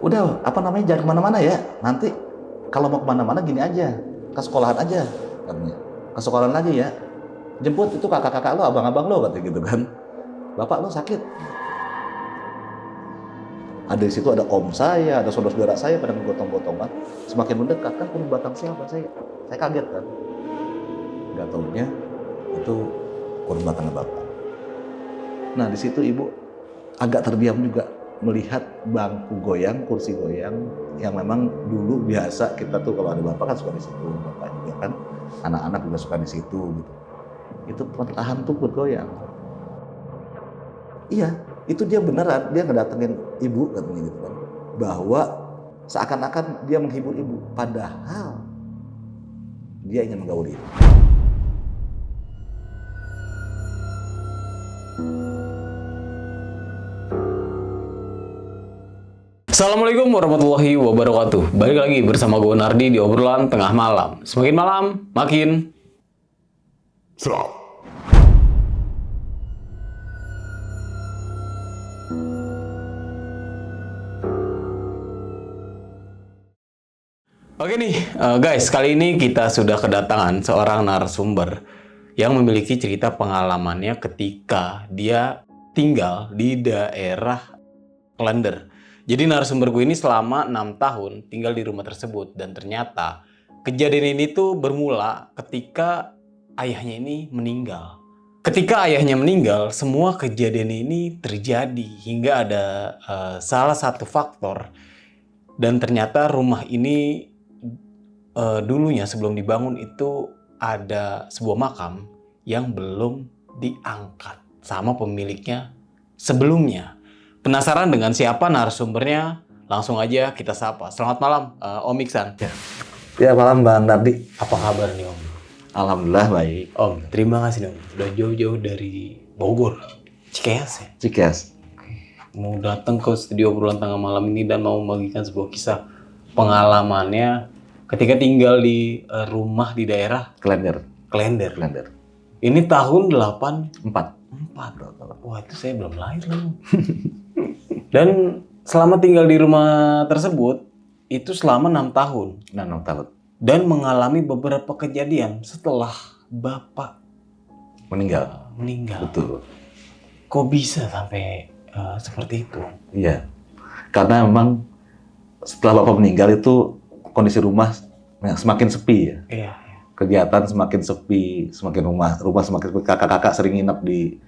Udah, apa namanya, jangan kemana-mana ya. Nanti kalau mau kemana-mana gini aja, ke sekolahan aja, katanya. Ke sekolahan lagi ya. Jemput itu kakak-kakak lo, abang-abang lo, katanya gitu kan. Bapak lo sakit. Ada di situ ada om saya, ada saudara-saudara saya pada menggotong-gotongan. Semakin mendekat kan penuh batang siapa saya kaget kan. Nggak taunya itu kurun batangnya bapak. Nah di situ ibu agak terdiam juga melihat bangku goyang, kursi goyang yang memang dulu biasa kita tuh kalau ada bapak kan suka di situ, bapak juga kan, anak-anak juga suka di situ gitu. Itu perlahan tuh bergoyang. Iya, itu dia beneran, dia ngedatengin ibu katanya gitu kan. Bahwa seakan-akan dia menghibur ibu, padahal dia ingin menggauli ibu. Assalamualaikum warahmatullahi wabarakatuh. Balik lagi bersama gue Nardi di obrolan tengah malam. Semakin malam, makin seram. Oke nih, guys, kali ini kita sudah kedatangan seorang narasumber yang memiliki cerita pengalamannya ketika dia tinggal di daerah Klender. Jadi narasumber gue ini selama 6 tahun tinggal di rumah tersebut. Dan ternyata kejadian ini tuh bermula ketika ayahnya ini meninggal. Ketika ayahnya meninggal, semua kejadian ini terjadi hingga ada salah satu faktor. Dan ternyata rumah ini dulunya sebelum dibangun itu ada sebuah makam yang belum diangkat sama pemiliknya sebelumnya. Penasaran dengan siapa narasumbernya? Langsung aja kita sapa. Selamat malam, Om Iksan. Ya malam Bang Nardi. Apa kabar nih Om? Alhamdulillah baik. Om, terima kasih nih Om. Udah jauh-jauh dari Bogor, Cikeas ya? Cikeas. Mau datang ke studio obrolan tengah malam ini dan mau membagikan sebuah kisah pengalamannya ketika tinggal di rumah di daerah Klender. Klender. Ini tahun 84. 4. Wah, itu saya belum lahir loh. Dan selama tinggal di rumah tersebut itu selama 6 tahun. 6 tahun. Dan mengalami beberapa kejadian setelah Bapak Meninggal. Betul. Kok bisa sampai seperti itu? Iya. Karena memang setelah Bapak meninggal itu kondisi rumah semakin sepi ya. Iya. Kegiatan semakin sepi, semakin rumah semakin sepi. Kakak-kakak sering nginep di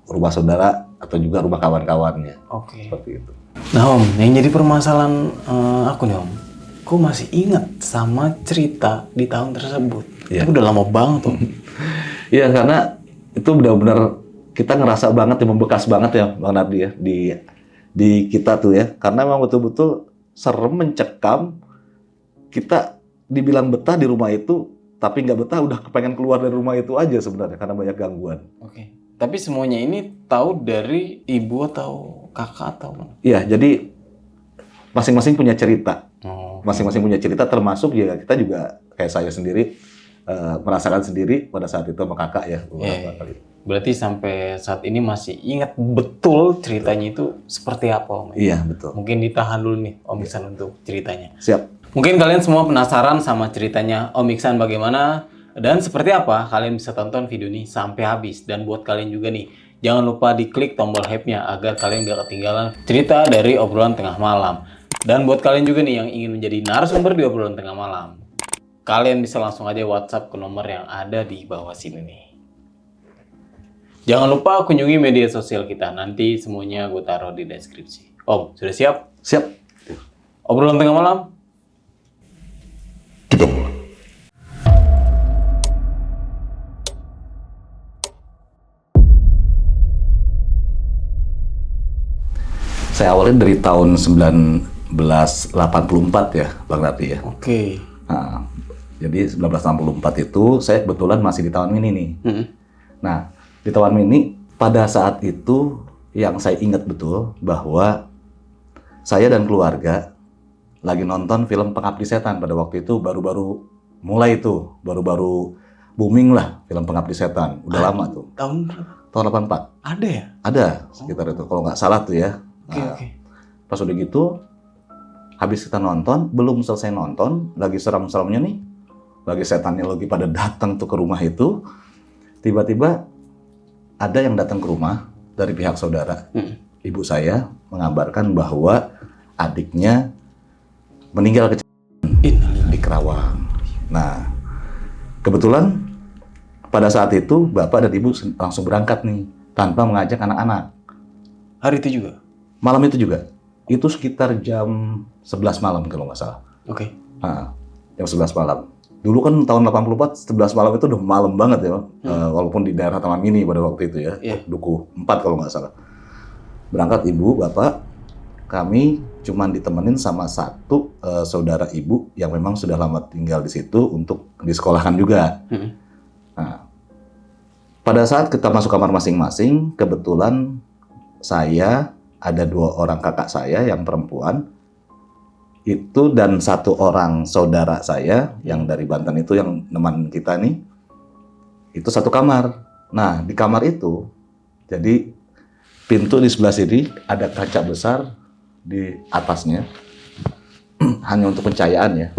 rumah saudara atau juga rumah kawan-kawannya. Oke. Seperti itu. Nah Om, yang jadi permasalahan aku nih Om, kok masih ingat sama cerita di tahun tersebut? Iya. Itu udah lama banget Om. Iya, karena itu benar-benar kita ngerasa banget ya, membekas banget ya Bang Nardi ya di kita tuh ya. Karena memang betul-betul serem, mencekam. Kita dibilang betah di rumah itu, tapi nggak betah, udah kepengen keluar dari rumah itu aja sebenarnya karena banyak gangguan. Oke. Tapi semuanya ini tahu dari ibu atau kakak atau mana? Iya, jadi masing-masing punya cerita. Oh. Masing-masing punya cerita, termasuk ya kita juga kayak saya sendiri merasakan sendiri pada saat itu sama kakak ya beberapa kali. Berarti sampai saat ini masih ingat betul ceritanya itu seperti apa Om? Iya, betul. Mungkin ditahan dulu nih Om Iksan untuk ceritanya. Siap. Mungkin kalian semua penasaran sama ceritanya Om Iksan bagaimana dan seperti apa, kalian bisa tonton video ini sampai habis. Dan buat kalian juga nih, jangan lupa diklik tombol hype-nya agar kalian gak ketinggalan cerita dari obrolan tengah malam. Dan buat kalian juga nih yang ingin menjadi narasumber di obrolan tengah malam, kalian bisa langsung aja WhatsApp ke nomor yang ada di bawah sini nih. Jangan lupa kunjungi media sosial kita, nanti semuanya gue taruh di deskripsi. Om, sudah siap? Siap. Obrolan tengah malam? Saya awalnya dari tahun 1984 ya, Bang Nardi ya. Oke. Nah, jadi 1964 itu saya kebetulan masih di Taman Mini nih. Nah, di Taman Mini pada saat itu yang saya ingat betul bahwa saya dan keluarga lagi nonton film Pengabdi Setan. Pada waktu itu baru-baru mulai itu, baru-baru booming lah film Pengabdi Setan. Udah lama tuh. Tahun berapa? Tahun 84. Ada ya? Ada sekitar itu, kalau nggak salah tuh ya. Oke. Pas udah gitu, Habis kita nonton, belum selesai nonton, lagi seram-seramnya nih, lagi setannya lagi pada datang tuh ke rumah itu, tiba-tiba ada yang datang ke rumah dari pihak saudara. Ibu saya mengabarkan bahwa adiknya meninggal kecelakaan di Kerawang. Nah, kebetulan pada saat itu bapak dan ibu langsung berangkat nih tanpa mengajak anak-anak. Hari itu juga? Malam itu juga. Itu sekitar jam 11 malam kalau nggak salah. Oke. Nah, jam 11 malam. Dulu kan tahun 84, 11 malam itu udah malam banget ya. Walaupun di daerah Taman Mini pada waktu itu ya. Dukuh 4 kalau nggak salah. Berangkat ibu, bapak, kami cuman ditemenin sama satu saudara ibu yang memang sudah lama tinggal di situ untuk disekolahkan juga. Nah, pada saat kita masuk kamar masing-masing, kebetulan saya ada 2 orang kakak saya yang perempuan itu dan 1 orang saudara saya yang dari Banten itu yang teman kita nih itu satu kamar. Nah di kamar itu jadi pintu di sebelah sini ada kaca besar di atasnya hanya untuk pencahayaan ya.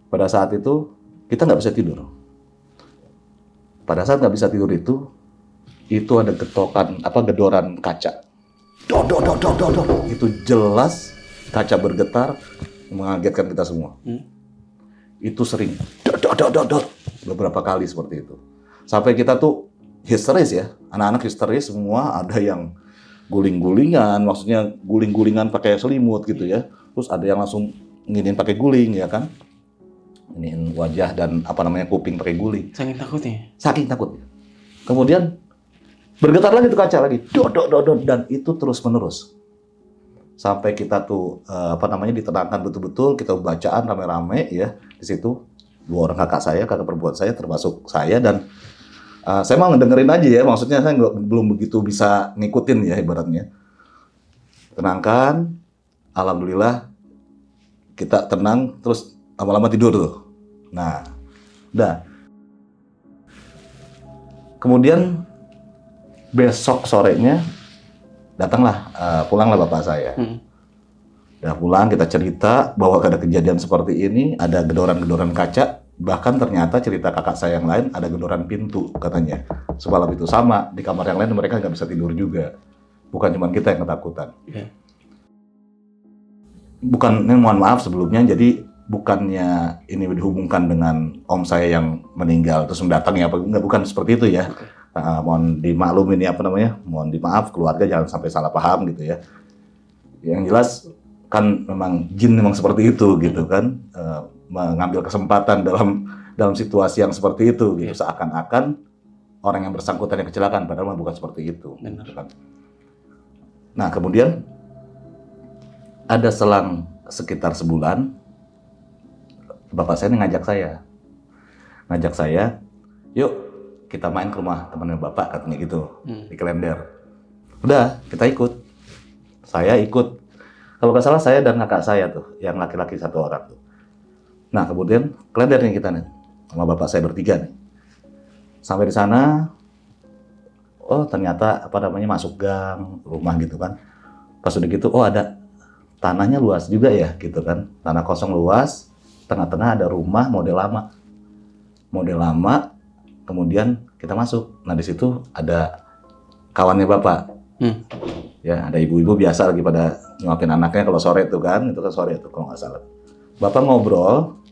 Pada saat itu kita nggak bisa tidur. Pada saat nggak bisa tidur itu ada gedoran kaca. Itu jelas kaca bergetar mengagetkan kita semua. Itu sering beberapa kali seperti itu. Sampai kita tuh histeris ya, anak-anak histeris semua, ada yang guling-gulingan, maksudnya guling-gulingan pakai selimut gitu ya. Terus ada yang langsung nginin pakai guling ya kan. Nginin wajah dan kuping pakai guling. Saking takutnya? Saking takutnya. Kemudian bergetar lagi tuh kaca lagi, dan itu terus menerus sampai kita tuh ditenangkan betul-betul, kita bacaan rame-rame ya di situ. 2 orang kakak saya, kakak perempuan saya termasuk saya, dan saya mau ngedengerin aja ya, maksudnya saya belum begitu bisa ngikutin ya ibaratnya. Tenangkan, alhamdulillah kita tenang, terus lama-lama tidur tuh. Nah, udah. Kemudian besok sorenya datanglah, pulanglah bapak saya. Udah pulang, kita cerita bahwa ada kejadian seperti ini, ada gedoran-gedoran kaca, bahkan ternyata cerita kakak saya yang lain ada gedoran pintu katanya. Semalam itu sama, di kamar yang lain mereka nggak bisa tidur juga. Bukan cuma kita yang ketakutan. Bukan, ini mohon maaf sebelumnya, jadi bukannya ini dihubungkan dengan om saya yang meninggal terus mendatangi apa, enggak, bukan seperti itu ya. Mohon dimaklum ini mohon dimaaf keluarga, jangan sampai salah paham gitu ya. Yang jelas kan memang jin memang seperti itu gitu kan, mengambil kesempatan dalam situasi yang seperti itu gitu, seakan-akan orang yang bersangkutan yang kecelakaan, padahal bukan seperti itu. Gitu kan. Nah kemudian ada selang sekitar sebulan, bapak saya ngajak saya, yuk kita main ke rumah temannya bapak, katanya gitu, di Klender. Udah, kita ikut. Saya ikut. Kalau nggak salah saya dan kakak saya tuh, yang laki-laki 1 orang tuh. Nah kemudian Klender nih kita nih, sama bapak saya bertiga nih. Sampai di sana, oh ternyata masuk gang rumah gitu kan. Pas udah gitu, oh ada tanahnya luas juga ya gitu kan. Tanah kosong luas, tengah-tengah ada rumah model lama. Kemudian kita masuk. Nah di situ ada kawannya bapak. Ya ada ibu-ibu biasa lagi pada nyuapin anaknya kalau sore itu kan sore itu kalau nggak salah. Bapak ngobrol,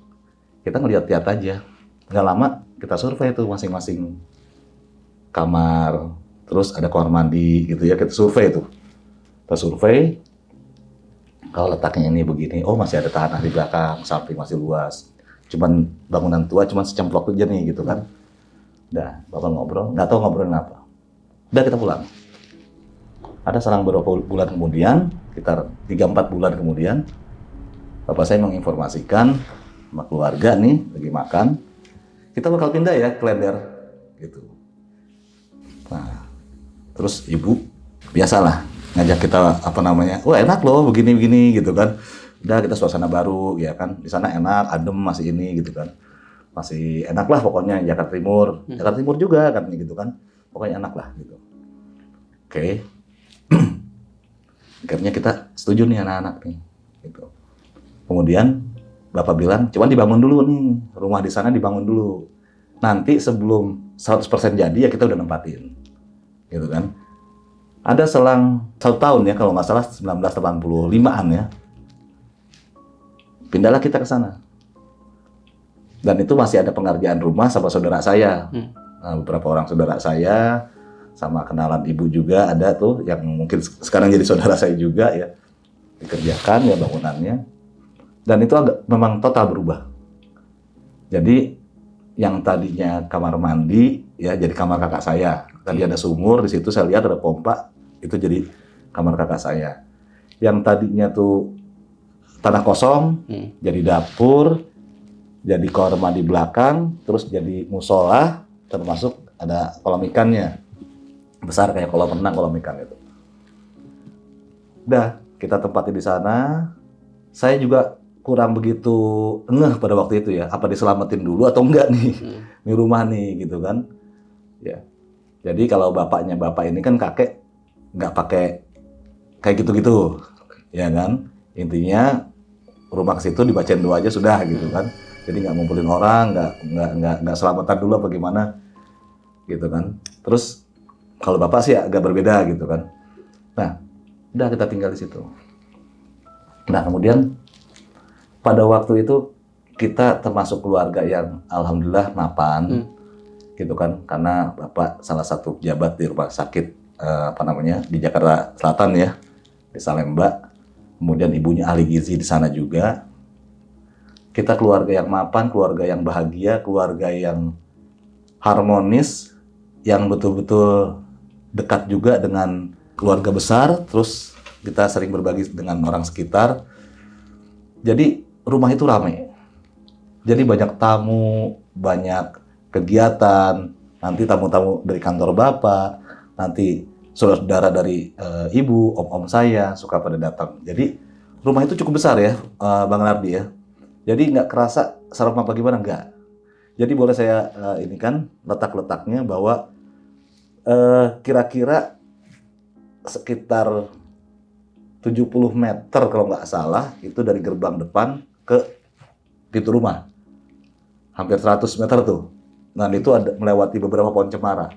kita ngeliat-liat aja. Nggak lama kita survei tuh masing-masing kamar. Terus ada kamar mandi gitu ya, kita survei tuh. Kita survei. Kalau letaknya ini begini, oh masih ada tanah di belakang, samping masih luas. Cuman bangunan tua, cuman secemplok aja nih gitu kan. Udah, bapak ngobrol, nggak tahu ngobrolin apa. Udah kita pulang. Ada selang beberapa bulan kemudian, sekitar 3-4 bulan kemudian, bapak saya menginformasikan sama keluarga nih, lagi makan, kita bakal pindah ya ke Klender, gitu. Nah, terus ibu biasalah ngajak kita wah enak loh begini-begini gitu kan. Udah kita suasana baru ya kan, di sana enak, adem masih ini gitu kan. Masih enak lah pokoknya Jakarta Timur. Jakarta Timur juga katanya gitu kan. Pokoknya enak lah gitu. Oke. Akhirnya kita setuju nih anak-anak nih gitu. Kemudian bapak bilang, coba dibangun dulu nih, rumah di sana dibangun dulu. Nanti sebelum 100% jadi ya kita udah nempatin, gitu kan. Ada selang 1 tahun ya, kalau nggak salah 1985-an ya, pindahlah kita ke sana. Dan itu masih ada pengerjaan rumah sama saudara saya. Nah, beberapa orang saudara saya, sama kenalan ibu juga ada tuh, yang mungkin sekarang jadi saudara saya juga ya, dikerjakan ya bangunannya. Dan itu memang total berubah. Jadi yang tadinya kamar mandi ya jadi kamar kakak saya. Tadi ada sumur, di situ saya lihat ada pompa, itu jadi kamar kakak saya. Yang tadinya tuh tanah kosong, jadi dapur, jadi kamar mandi belakang, terus jadi musola, termasuk ada kolam ikannya. Besar kayak kolam renang, kolam ikan itu. Udah, kita tempatin di sana. Saya juga kurang begitu ngeh pada waktu itu ya, apa diselamatin dulu atau enggak nih, ini rumah nih gitu kan. Ya, jadi kalau bapaknya bapak ini kan kakek nggak pakai kayak gitu-gitu, ya kan. Intinya rumah ke situ dibacain doa aja sudah gitu kan. Jadi nggak ngumpulin orang, nggak selamatan dulu apa gimana, gitu kan. Terus kalau bapak sih agak berbeda gitu kan. Nah, udah kita tinggal di situ. Nah kemudian pada waktu itu kita termasuk keluarga yang alhamdulillah mapan, gitu kan, karena bapak salah satu pejabat di rumah sakit di Jakarta Selatan ya, di Salemba. Kemudian ibunya ahli gizi di sana juga. Kita keluarga yang mapan, keluarga yang bahagia, keluarga yang harmonis, yang betul-betul dekat juga dengan keluarga besar. Terus kita sering berbagi dengan orang sekitar. Jadi rumah itu ramai. Jadi banyak tamu, banyak kegiatan. Nanti tamu-tamu dari kantor bapak, nanti saudara-saudara dari ibu, om-om saya suka pada datang. Jadi rumah itu cukup besar ya, Bang Nardi ya. Jadi nggak kerasa serem apa gimana, nggak. Jadi boleh saya ini kan letak-letaknya bahwa kira-kira sekitar 70 meter kalau nggak salah, itu dari gerbang depan ke pintu rumah. Hampir 100 meter tuh. Nah itu ada melewati beberapa pohon cemara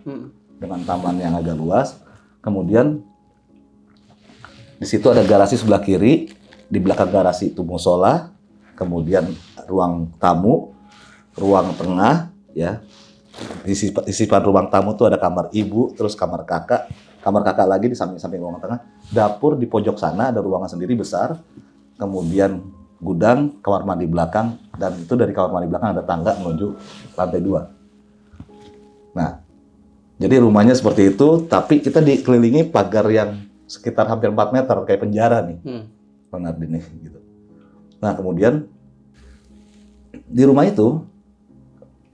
dengan taman yang agak luas. Kemudian di situ ada garasi sebelah kiri, di belakang garasi itu musola, kemudian ruang tamu, ruang tengah ya. Di sisipan ruang tamu tuh ada kamar ibu, terus kamar kakak lagi di samping ruang tengah. Dapur di pojok sana ada ruangan sendiri besar. Kemudian gudang, kamar mandi belakang, dan itu dari kamar mandi belakang ada tangga menuju lantai 2. Nah, jadi rumahnya seperti itu, tapi kita dikelilingi pagar yang sekitar hampir 4 meter, kayak penjara nih, Bang Nardi nih, gitu. Nah, kemudian di rumah itu,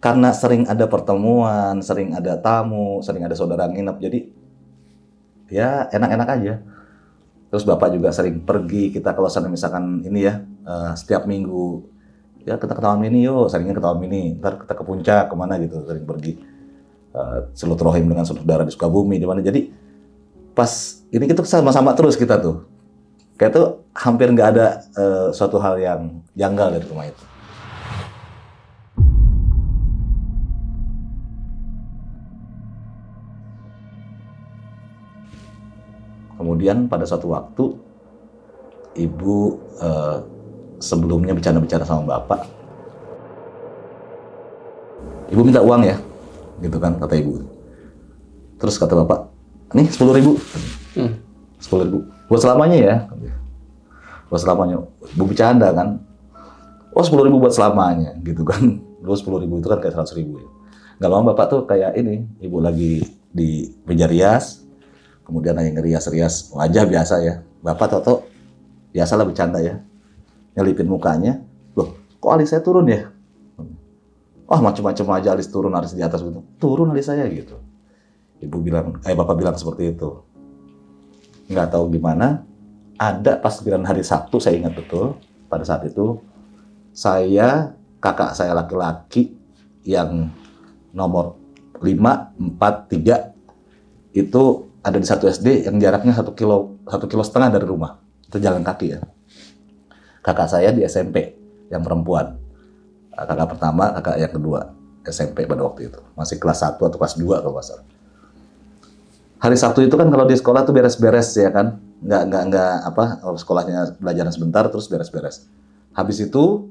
karena sering ada pertemuan, sering ada tamu, sering ada saudara nginep, jadi ya enak-enak aja. Terus bapak juga sering pergi, kita kalau misalkan ini ya, setiap minggu, ya kita ke Taman Mini yuk, seringnya ke Taman Mini, ntar kita ke puncak, kemana gitu, sering pergi. Silaturahim dengan saudara di Sukabumi, di mana. Jadi pas ini kita sama-sama terus kita tuh. Kayak tuh hampir nggak ada suatu hal yang janggal dari rumah itu. Kemudian pada suatu waktu, ibu sebelumnya bicara sama bapak. Ibu minta uang ya, gitu kan, kata ibu. Terus kata bapak, nih 10.000. 10.000. Buat selamanya ya. Buat selamanya. Ibu bercanda kan. Oh 10.000 buat selamanya, gitu kan. Dulu 10.000 itu kan kayak 100.000 ya. Gak lama bapak tuh kayak ini, ibu lagi di meja rias. Kemudian lagi ngerias-rias wajah biasa ya. Bapak toto biasalah bercanda ya. Nyelipin mukanya. Loh, kok alis saya turun ya? Oh, macam-macam aja alis turun, alis di atas gitu. Turun alis saya gitu. Bapak bilang seperti itu. Nggak tahu gimana. Ada pas giliran hari Sabtu, saya ingat betul. Pada saat itu, kakak saya laki-laki yang nomor 5, 4, 3 itu ada di satu SD yang jaraknya 1,5 kilo dari rumah. Itu jalan kaki ya. kakak saya di SMP yang perempuan. Kakak pertama, kakak yang kedua SMP pada waktu itu. Masih kelas 1 atau kelas 2 kalau nggak salah. Hari Sabtu itu kan kalau di sekolah tuh beres-beres ya kan. Nggak apa, kalau sekolahnya belajaran sebentar terus beres-beres. Habis itu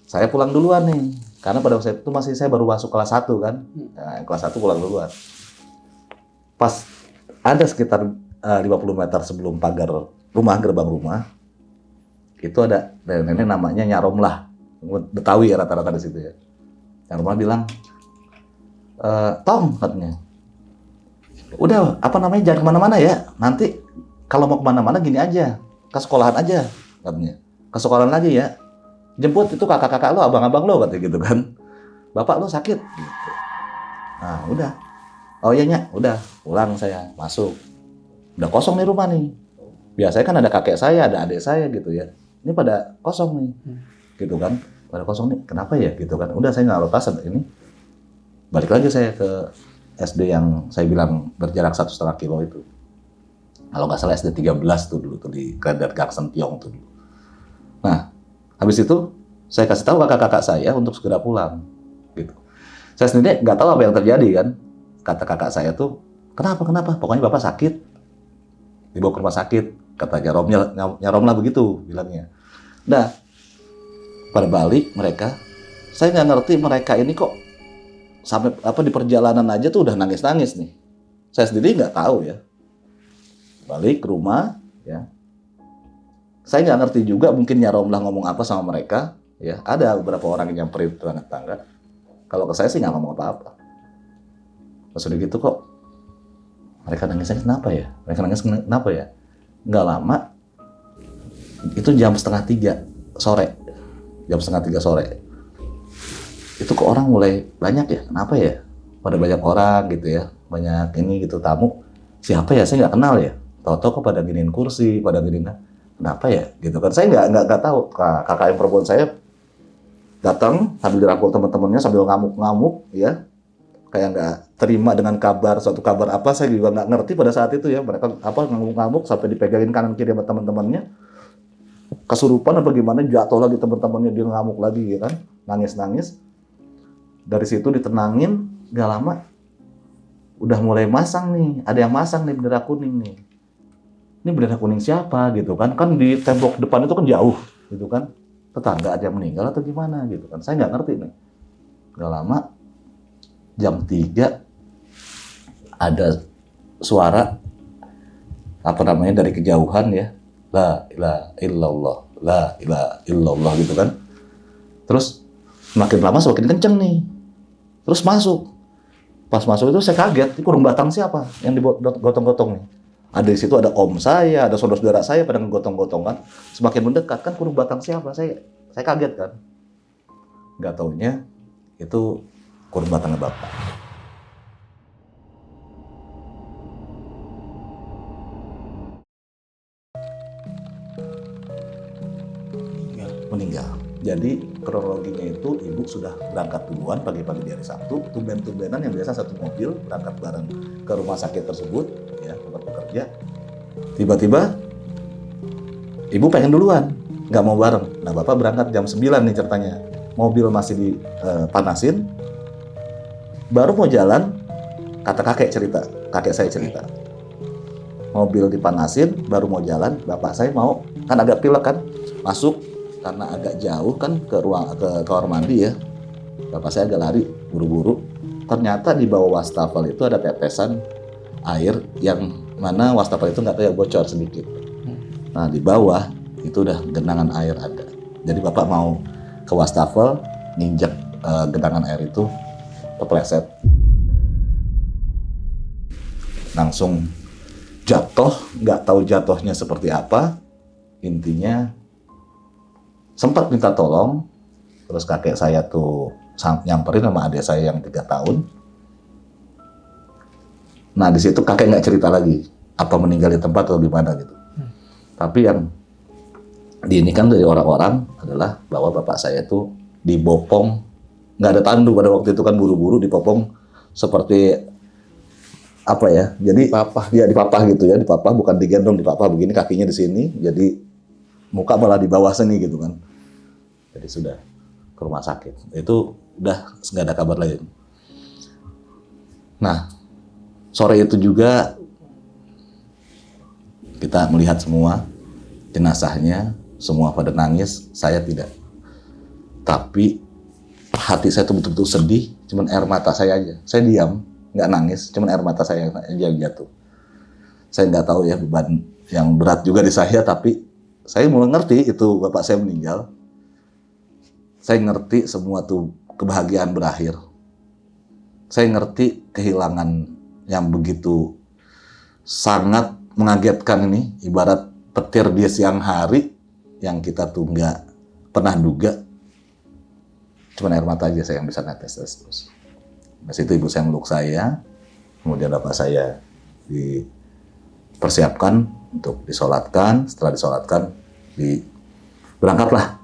saya pulang duluan nih. Karena pada waktu itu masih saya baru masuk kelas 1 kan. Nah, kelas 1 pulang duluan. Pas ada sekitar 50 meter sebelum pagar rumah, gerbang rumah, itu ada nenek namanya Nyak Romlah. Betawi ya rata-rata di situ ya. Nyak Romlah bilang, Tong katanya, udah apa namanya jangan kemana-mana ya. Nanti kalau mau kemana-mana gini aja, ke sekolahan aja katanya. Ke sekolahan lagi ya. Jemput itu kakak-kakak lo, abang-abang lo katanya gitu kan. Bapak lo sakit. Gitu. Nah udah. Oh iya Nyak, udah pulang saya masuk. Udah kosong nih rumah nih. Biasanya kan ada kakek saya, ada adik saya gitu ya. Ini pada kosong nih, gitu kan? Pada kosong nih. Kenapa ya? Gitu kan? Udah saya nggak lepas ini. Balik lagi saya ke SD yang saya bilang berjarak 1,5 kilo itu. Kalau nggak salah SD 13 tuh dulu tuh di Keradat Gang Sentiong tuh dulu. Nah, habis itu saya kasih tahu kakak-kakak saya untuk segera pulang, gitu. Saya sendiri nggak tahu apa yang terjadi kan. Kata kakak saya tuh, kenapa? Pokoknya bapak sakit, dibawa ke rumah sakit. Kata Nyaromlah begitu bilangnya. Nah, pada balik mereka, saya nggak ngerti mereka ini kok sampai apa di perjalanan aja tuh udah nangis-nangis nih. Saya sendiri nggak tahu ya. Balik ke rumah, ya. Saya nggak ngerti juga mungkin Nyaromlah ngomong apa sama mereka. Ya, ada beberapa orang yang nyamperin tetangga. Kalau ke saya sih nggak ngomong apa-apa. Pas udah gitu kok, mereka nangisnya kenapa ya? Nggak lama, itu jam 2:30 sore. Jam 2:30 sore. Itu kok orang mulai banyak ya? Kenapa ya? Pada banyak orang gitu ya. Banyak ini gitu tamu. Siapa ya? Saya nggak kenal ya. Tahu-tahu kok pada giniin kursi, pada giniin. Kenapa ya? Gitu kan. Saya nggak tahu. Kakak yang perempuan saya datang sambil dirangkul teman-temannya sambil ngamuk-ngamuk ya. Kayak nggak terima dengan suatu kabar apa, saya juga nggak ngerti pada saat itu ya. Mereka apa ngamuk-ngamuk sampai dipegangin kanan kiri sama teman-temannya. Kesurupan apa gimana, jatuh lagi teman-temannya, dia ngamuk lagi ya kan. Nangis-nangis. Dari situ ditenangin, nggak lama udah mulai masang nih. Ada yang masang nih bendera kuning nih. Ini bendera kuning siapa gitu kan. Kan di tembok depan itu kan jauh gitu kan. Tetangga ada yang meninggal atau gimana gitu kan. Saya nggak ngerti nih. Nggak lama jam 3 ada suara apa namanya dari kejauhan ya, la ilaha illallah, la ilaha illallah gitu kan. Terus semakin lama semakin kenceng nih. Terus masuk. Pas masuk itu saya kaget, ini kurung batang siapa yang digotong-gotong nih. Ada di situ ada om saya, ada saudara-saudara saya pada ngegotong-gotong kan. Semakin mendekat kan kurung batang siapa, saya kaget kan. Nggak taunya itu kurung batangnya bapak. Meninggal. Jadi kronologinya itu ibu sudah berangkat duluan pagi-pagi di hari Sabtu, tumben-tumbenan yang biasa satu mobil berangkat bareng ke rumah sakit tersebut, ya tempat bekerja. Tiba-tiba ibu pengen duluan, nggak mau bareng. Nah bapak berangkat jam 9 nih ceritanya. Mobil masih dipanasin, baru mau jalan, kata kakek saya cerita. Mobil dipanasin, baru mau jalan, bapak saya mau, kan agak pilek kan, masuk karena agak jauh kan ke kamar mandi ya. Bapak saya agak lari, buru-buru. Ternyata di bawah wastafel itu ada tetesan air yang mana wastafel itu nggak tahu ya bocor sedikit. Nah di bawah itu udah genangan air ada. Jadi bapak mau ke wastafel, nginjek genangan air itu, kepleset. Langsung jatuh, nggak tahu jatuhnya seperti apa. Intinya sempat minta tolong, terus kakek saya tuh nyamperin sama adik saya yang 3 tahun. Nah di situ kakek nggak cerita lagi apa meninggal di tempat atau gimana gitu. Tapi yang diinikan dari orang-orang adalah bahwa bapak saya tuh dibopong, nggak ada tandu pada waktu itu kan, buru-buru dipopong seperti apa ya? Jadi dipapah gitu ya, dipapah bukan digendong, dipapah begini kakinya di sini, jadi muka malah di bawah sini gitu kan. Jadi sudah ke rumah sakit. Itu udah nggak ada kabar lagi. Nah, sore itu juga kita melihat semua jenazahnya, semua pada nangis, saya tidak. Tapi hati saya tuh betul-betul sedih, cuman air mata saya aja. Saya diam, nggak nangis, cuman air mata saya yang jatuh. Saya nggak tahu ya beban yang berat juga di saya, tapi saya mulai ngerti itu bapak saya meninggal. Saya ngerti semua tuh kebahagiaan berakhir. Saya ngerti kehilangan yang begitu sangat mengagetkan ini, ibarat petir di siang hari yang kita tuh nggak pernah duga. Cuman air mata aja saya yang bisa netes terus. Di situ ibu saya meluk saya, kemudian bapak saya dipersiapkan untuk disolatkan. Setelah disolatkan, berangkatlah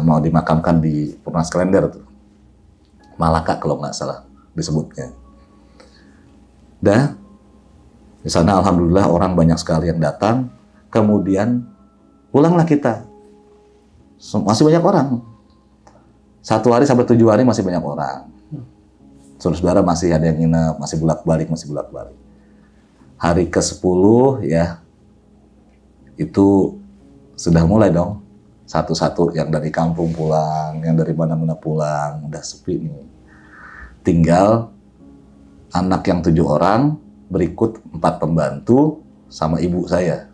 mau dimakamkan di Perumnas Klender tuh, Malaka kalau nggak salah disebutnya. Dan di sana alhamdulillah orang banyak sekali yang datang. Kemudian pulanglah kita. Masih banyak orang. 1 hari sampai 7 hari masih banyak orang. Saudara-saudara masih ada yang nginep, masih bolak-balik. Hari ke-10 ya, itu sudah mulai dong. Satu-satu yang dari kampung pulang, yang dari mana-mana pulang, udah sepi nih. Tinggal anak yang 7 orang, berikut 4 pembantu, sama ibu saya.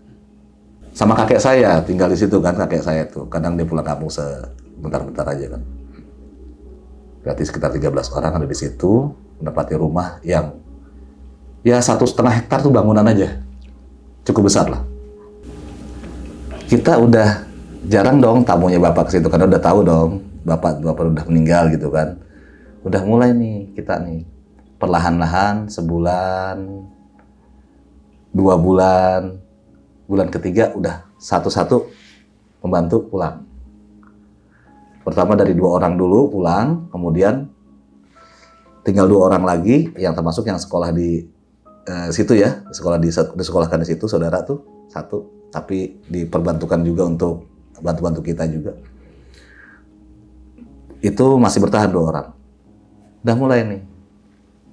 Sama kakek saya, tinggal di situ kan kakek saya tuh. Kadang dia pulang kampung sebentar-bentar aja kan. Berarti sekitar 13 orang ada di situ, menempati rumah yang ya 1,5 hektar tuh bangunan aja. Cukup besar lah. Kita udah jarang dong tamunya bapak ke situ, karena udah tahu dong bapak udah meninggal gitu kan. Udah mulai nih kita nih perlahan-lahan sebulan, 2 bulan, bulan ketiga udah satu-satu pembantu pulang. Pertama dari 2 orang dulu pulang, kemudian tinggal 2 orang lagi yang termasuk yang sekolah di situ ya, disekolahkan di situ saudara tuh 1, tapi diperbantukan juga untuk bantu-bantu kita juga. Itu masih bertahan 2 orang.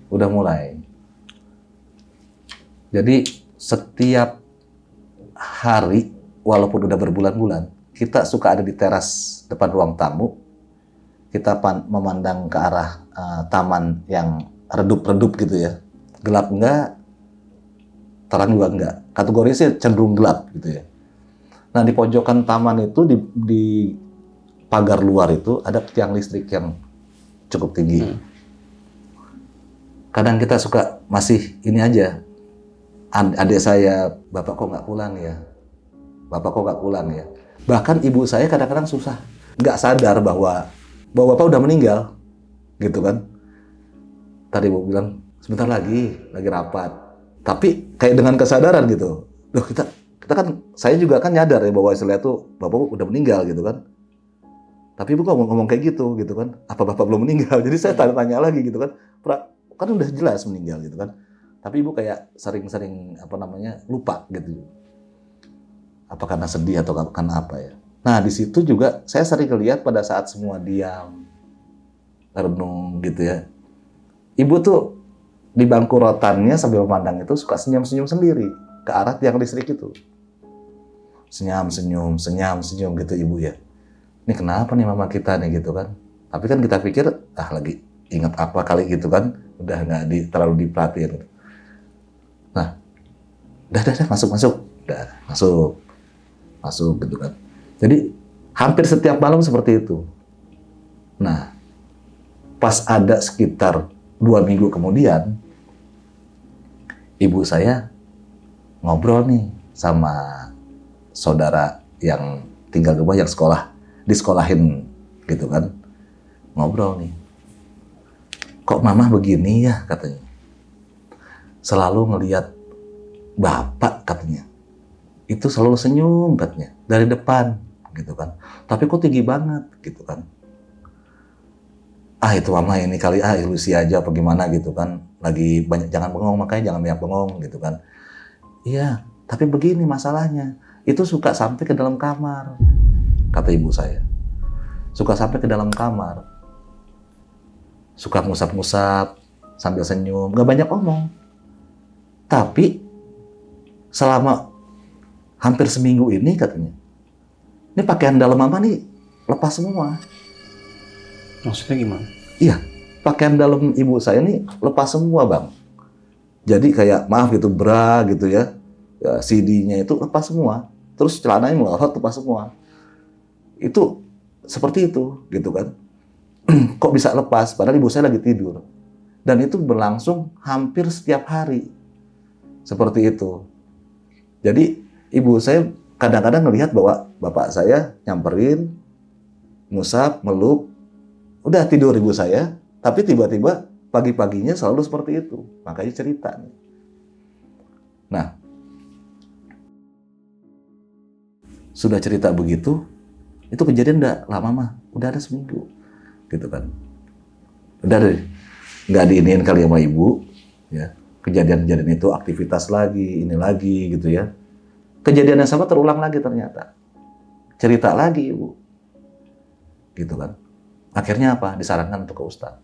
Udah mulai. Jadi setiap hari, walaupun udah berbulan-bulan, kita suka ada di teras depan ruang tamu. Kita memandang ke arah taman yang redup-redup gitu ya. Gelap enggak, terang juga enggak. Kategori sih cenderung gelap gitu ya. Nah di pojokan taman itu, di pagar luar itu ada tiang listrik yang cukup tinggi. Kadang kita suka masih ini aja. Adik saya, bapak kok nggak pulang ya? Bapak kok nggak pulang ya? Bahkan ibu saya kadang-kadang susah, nggak sadar bahwa bapak udah meninggal, gitu kan? Tadi ibu bilang sebentar lagi rapat. Tapi kayak dengan kesadaran gitu. Loh kita kan, saya juga kan nyadar ya bahwa istilah itu bapak udah meninggal gitu kan. Tapi ibu kok ngomong kayak gitu kan? Apa bapak belum meninggal? Jadi saya tanya lagi gitu kan. Kan udah jelas meninggal gitu kan. Tapi ibu kayak sering lupa gitu. Apa karena sedih atau karena apa ya. Nah di situ juga saya sering lihat pada saat semua diam, renung gitu ya. Ibu tuh di bangku rotannya sambil memandang itu suka senyum-senyum sendiri ke arah tiang listrik itu. Senyum gitu ibu ya. Ini kenapa nih mama kita nih gitu kan. Tapi kan kita pikir, lagi ingat apa kali gitu kan. Udah nggak terlalu diperhatiin. Nah, udah masuk gitu kan. Jadi hampir setiap malam seperti itu. Nah, pas ada sekitar 2 minggu kemudian, ibu saya ngobrol nih sama saudara yang tinggal di rumah, yang disekolahin gitu kan. Ngobrol nih. Kok mama begini ya katanya. Selalu ngelihat bapak katanya. Itu selalu senyum katanya dari depan gitu kan. Tapi kok tinggi banget gitu kan. Itu mama ini kali ilusi aja apa gimana gitu kan. Lagi banyak jangan bengong, makanya jangan banyak bengong gitu kan. Iya, tapi begini masalahnya. Itu suka sampai ke dalam kamar. kata ibu saya. Suka sampai ke dalam kamar. Suka ngusap-ngusap sambil senyum, gak banyak omong. Tapi selama hampir seminggu ini katanya, ini pakaian dalam mama nih lepas semua. Maksudnya gimana? Iya, pakaian dalam ibu saya nih lepas semua, Bang. Jadi kayak maaf gitu, bra gitu ya, CD-nya itu lepas semua. Terus celananya melorot lepas semua. Itu seperti itu gitu kan. Kok bisa lepas padahal ibu saya lagi tidur. Dan itu berlangsung hampir setiap hari. Seperti itu. Jadi ibu saya kadang-kadang melihat bahwa bapak saya nyamperin, ngusap, meluk, udah tidur ibu saya, tapi tiba-tiba pagi-paginya selalu seperti itu. Makanya cerita nih. Nah, sudah cerita begitu, itu kejadian udah lama mah, udah ada seminggu, gitu kan. Udah deh, nggak diiniin kali sama ibu, ya. Kejadian-kejadian itu aktivitas lagi, ini lagi, gitu ya. Kejadian yang sama terulang lagi ternyata. Cerita lagi ibu, gitu kan. Akhirnya apa? Disarankan untuk ke ustadz.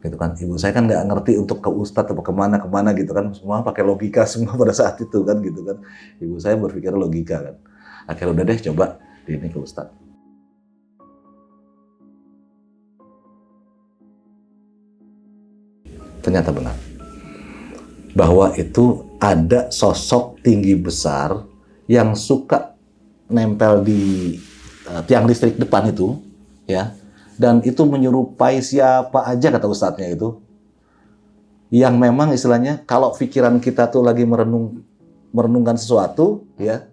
Gitu kan, ibu saya kan nggak ngerti untuk ke ustadz atau kemana gitu kan, semua pakai logika semua pada saat itu kan, gitu kan. Ibu saya berpikir logika kan. Akhirnya udah deh coba ini ke ustadz. Ternyata benar bahwa itu ada sosok tinggi besar yang suka nempel di tiang listrik depan itu, ya. Dan itu menyerupai siapa aja kata ustadznya itu. Yang memang istilahnya kalau pikiran kita tuh lagi merenungkan sesuatu, ya,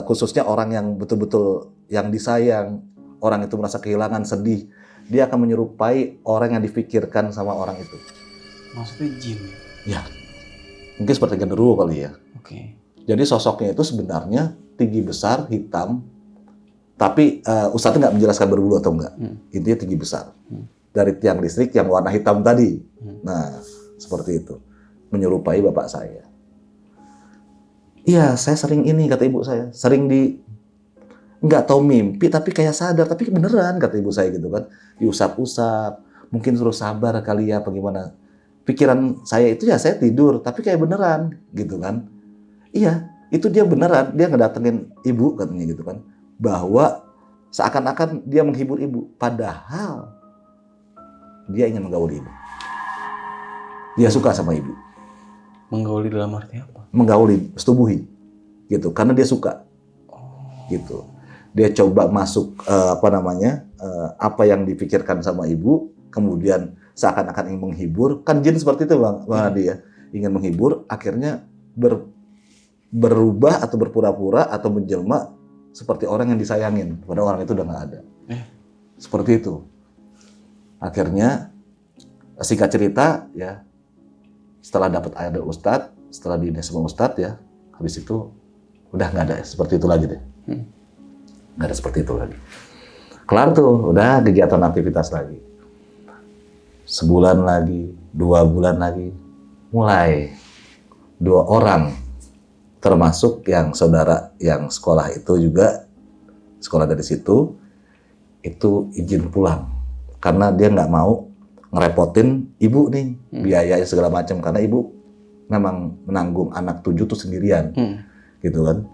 khususnya orang yang betul-betul yang disayang, orang itu merasa kehilangan, sedih, dia akan menyerupai orang yang dipikirkan sama orang itu. Maksudnya jin? Ya, mungkin seperti genderuwo kali ya. Oke. Jadi sosoknya itu sebenarnya tinggi besar, hitam, tapi ustadznya nggak menjelaskan berbulu atau enggak. Intinya tinggi besar. Dari tiang listrik yang warna hitam tadi. Nah, seperti itu. Menyerupai bapak saya. Iya, saya sering ini, kata ibu saya. Sering nggak tahu mimpi, tapi kayak sadar. Tapi beneran, kata ibu saya gitu kan. Diusap-usap. Mungkin suruh sabar kali ya, apa gimana. Pikiran saya itu ya saya tidur, tapi kayak beneran, gitu kan. Iya, itu dia beneran. Dia ngedatengin ibu, katanya gitu kan. Bahwa seakan-akan dia menghibur ibu. Padahal dia ingin menggauli ibu. Dia suka sama ibu. Menggauli dalam arti apa? Menggauli, setubuhi. Gitu, karena dia suka. Gitu. Dia coba masuk apa yang dipikirkan sama ibu, kemudian seakan-akan ingin menghibur. Kan jin seperti itu Bang Hadi ya. Ingin menghibur, akhirnya berubah atau berpura-pura atau menjelma seperti orang yang disayangin, padahal orang itu udah nggak ada. Seperti itu. Akhirnya singkat cerita ya, setelah dapat ayat dari ustadz, setelah diingat sama ustadz ya, habis itu udah nggak ada seperti itu lagi deh. Nggak ada seperti itu lagi. Kelar tuh, udah kegiatan aktivitas lagi. Sebulan lagi, 2 bulan lagi, mulai 2 orang, termasuk yang saudara yang sekolah itu juga, sekolah dari situ, itu izin pulang. Karena dia nggak mau ngerepotin ibu nih, biayanya segala macam. Karena ibu memang menanggung anak 7 tuh sendirian, gitu kan.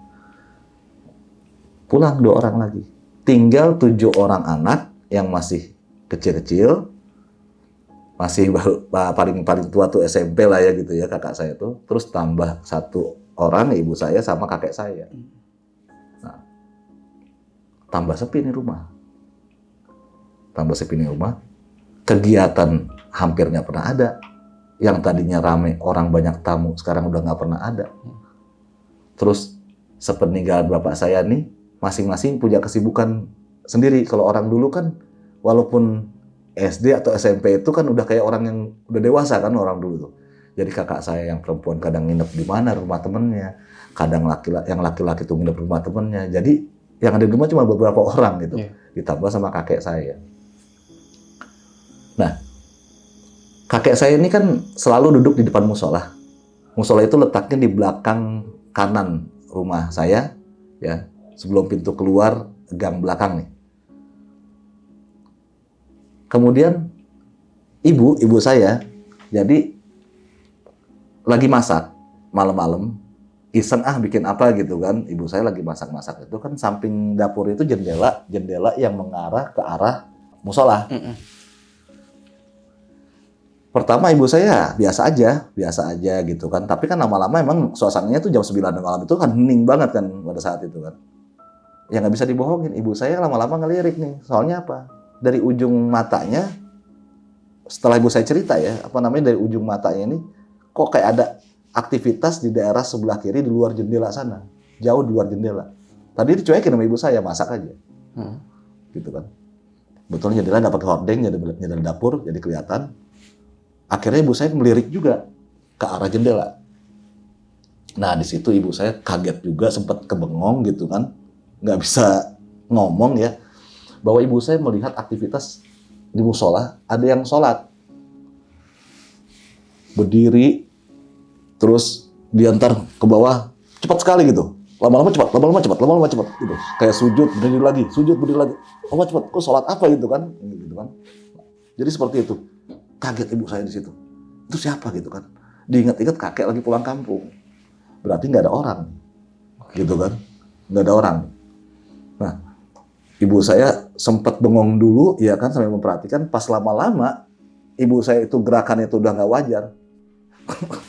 Pulang 2 orang lagi. Tinggal 7 orang anak yang masih kecil-kecil, masih paling tua tuh SMP lah ya gitu ya, kakak saya tuh. Terus tambah 1 orang, ibu saya sama kakek saya. Nah, tambah sepi nih rumah. Tambah sepi nih rumah. Kegiatan hampir nggak pernah ada. Yang tadinya rame, orang banyak tamu, sekarang udah nggak pernah ada. Terus sepeninggalan bapak saya nih, masing-masing punya kesibukan sendiri. Kalau orang dulu kan, walaupun SD atau SMP itu kan udah kayak orang yang udah dewasa kan orang dulu tuh. Jadi kakak saya yang perempuan kadang nginep di mana rumah temennya, kadang yang laki-laki tuh nginep di rumah temennya. Jadi yang ada di rumah cuma beberapa orang gitu, ditambah sama kakek saya. Nah, kakek saya ini kan selalu duduk di depan musola. Musola itu letaknya di belakang kanan rumah saya, ya. sebelum pintu keluar gang belakang nih. Kemudian ibu saya jadi lagi masak malam-malam, iseng bikin apa gitu kan. Ibu saya lagi masak-masak, itu kan samping dapur itu jendela yang mengarah ke arah musola. Pertama ibu saya biasa aja gitu kan. Tapi kan lama-lama emang suasananya tuh jam 9 malam itu kan hening banget kan pada saat itu kan. Ya nggak bisa dibohongin, ibu saya lama-lama ngelirik nih. Soalnya apa? Dari ujung matanya, setelah ibu saya cerita ya, dari ujung matanya ini kok kayak ada aktivitas di daerah sebelah kiri di luar jendela sana. Jauh di luar jendela. Tadi dicuekin sama ibu saya, masak aja. Gitu kan. Betulnya jendela nggak pakai hordeng, jendela dapur, jadi kelihatan. Akhirnya ibu saya melirik juga ke arah jendela. Nah di situ ibu saya kaget juga, sempat kebengong gitu kan, nggak bisa ngomong ya, bahwa ibu saya melihat aktivitas di musola ada yang sholat, berdiri, terus diantar ke bawah cepat sekali gitu, lama-lama cepat, gitu. Kayak sujud berdiri lagi, lama cepat, kok sholat apa gitu kan. Jadi seperti itu. Kaget ibu saya di situ. Itu siapa gitu kan? Diingat-ingat kakek lagi pulang kampung. Berarti nggak ada orang, gitu kan? Nggak ada orang. Nah, ibu saya sempat bengong dulu, ya kan, sampai memperhatikan. Pas lama-lama, ibu saya itu gerakannya itu udah nggak wajar.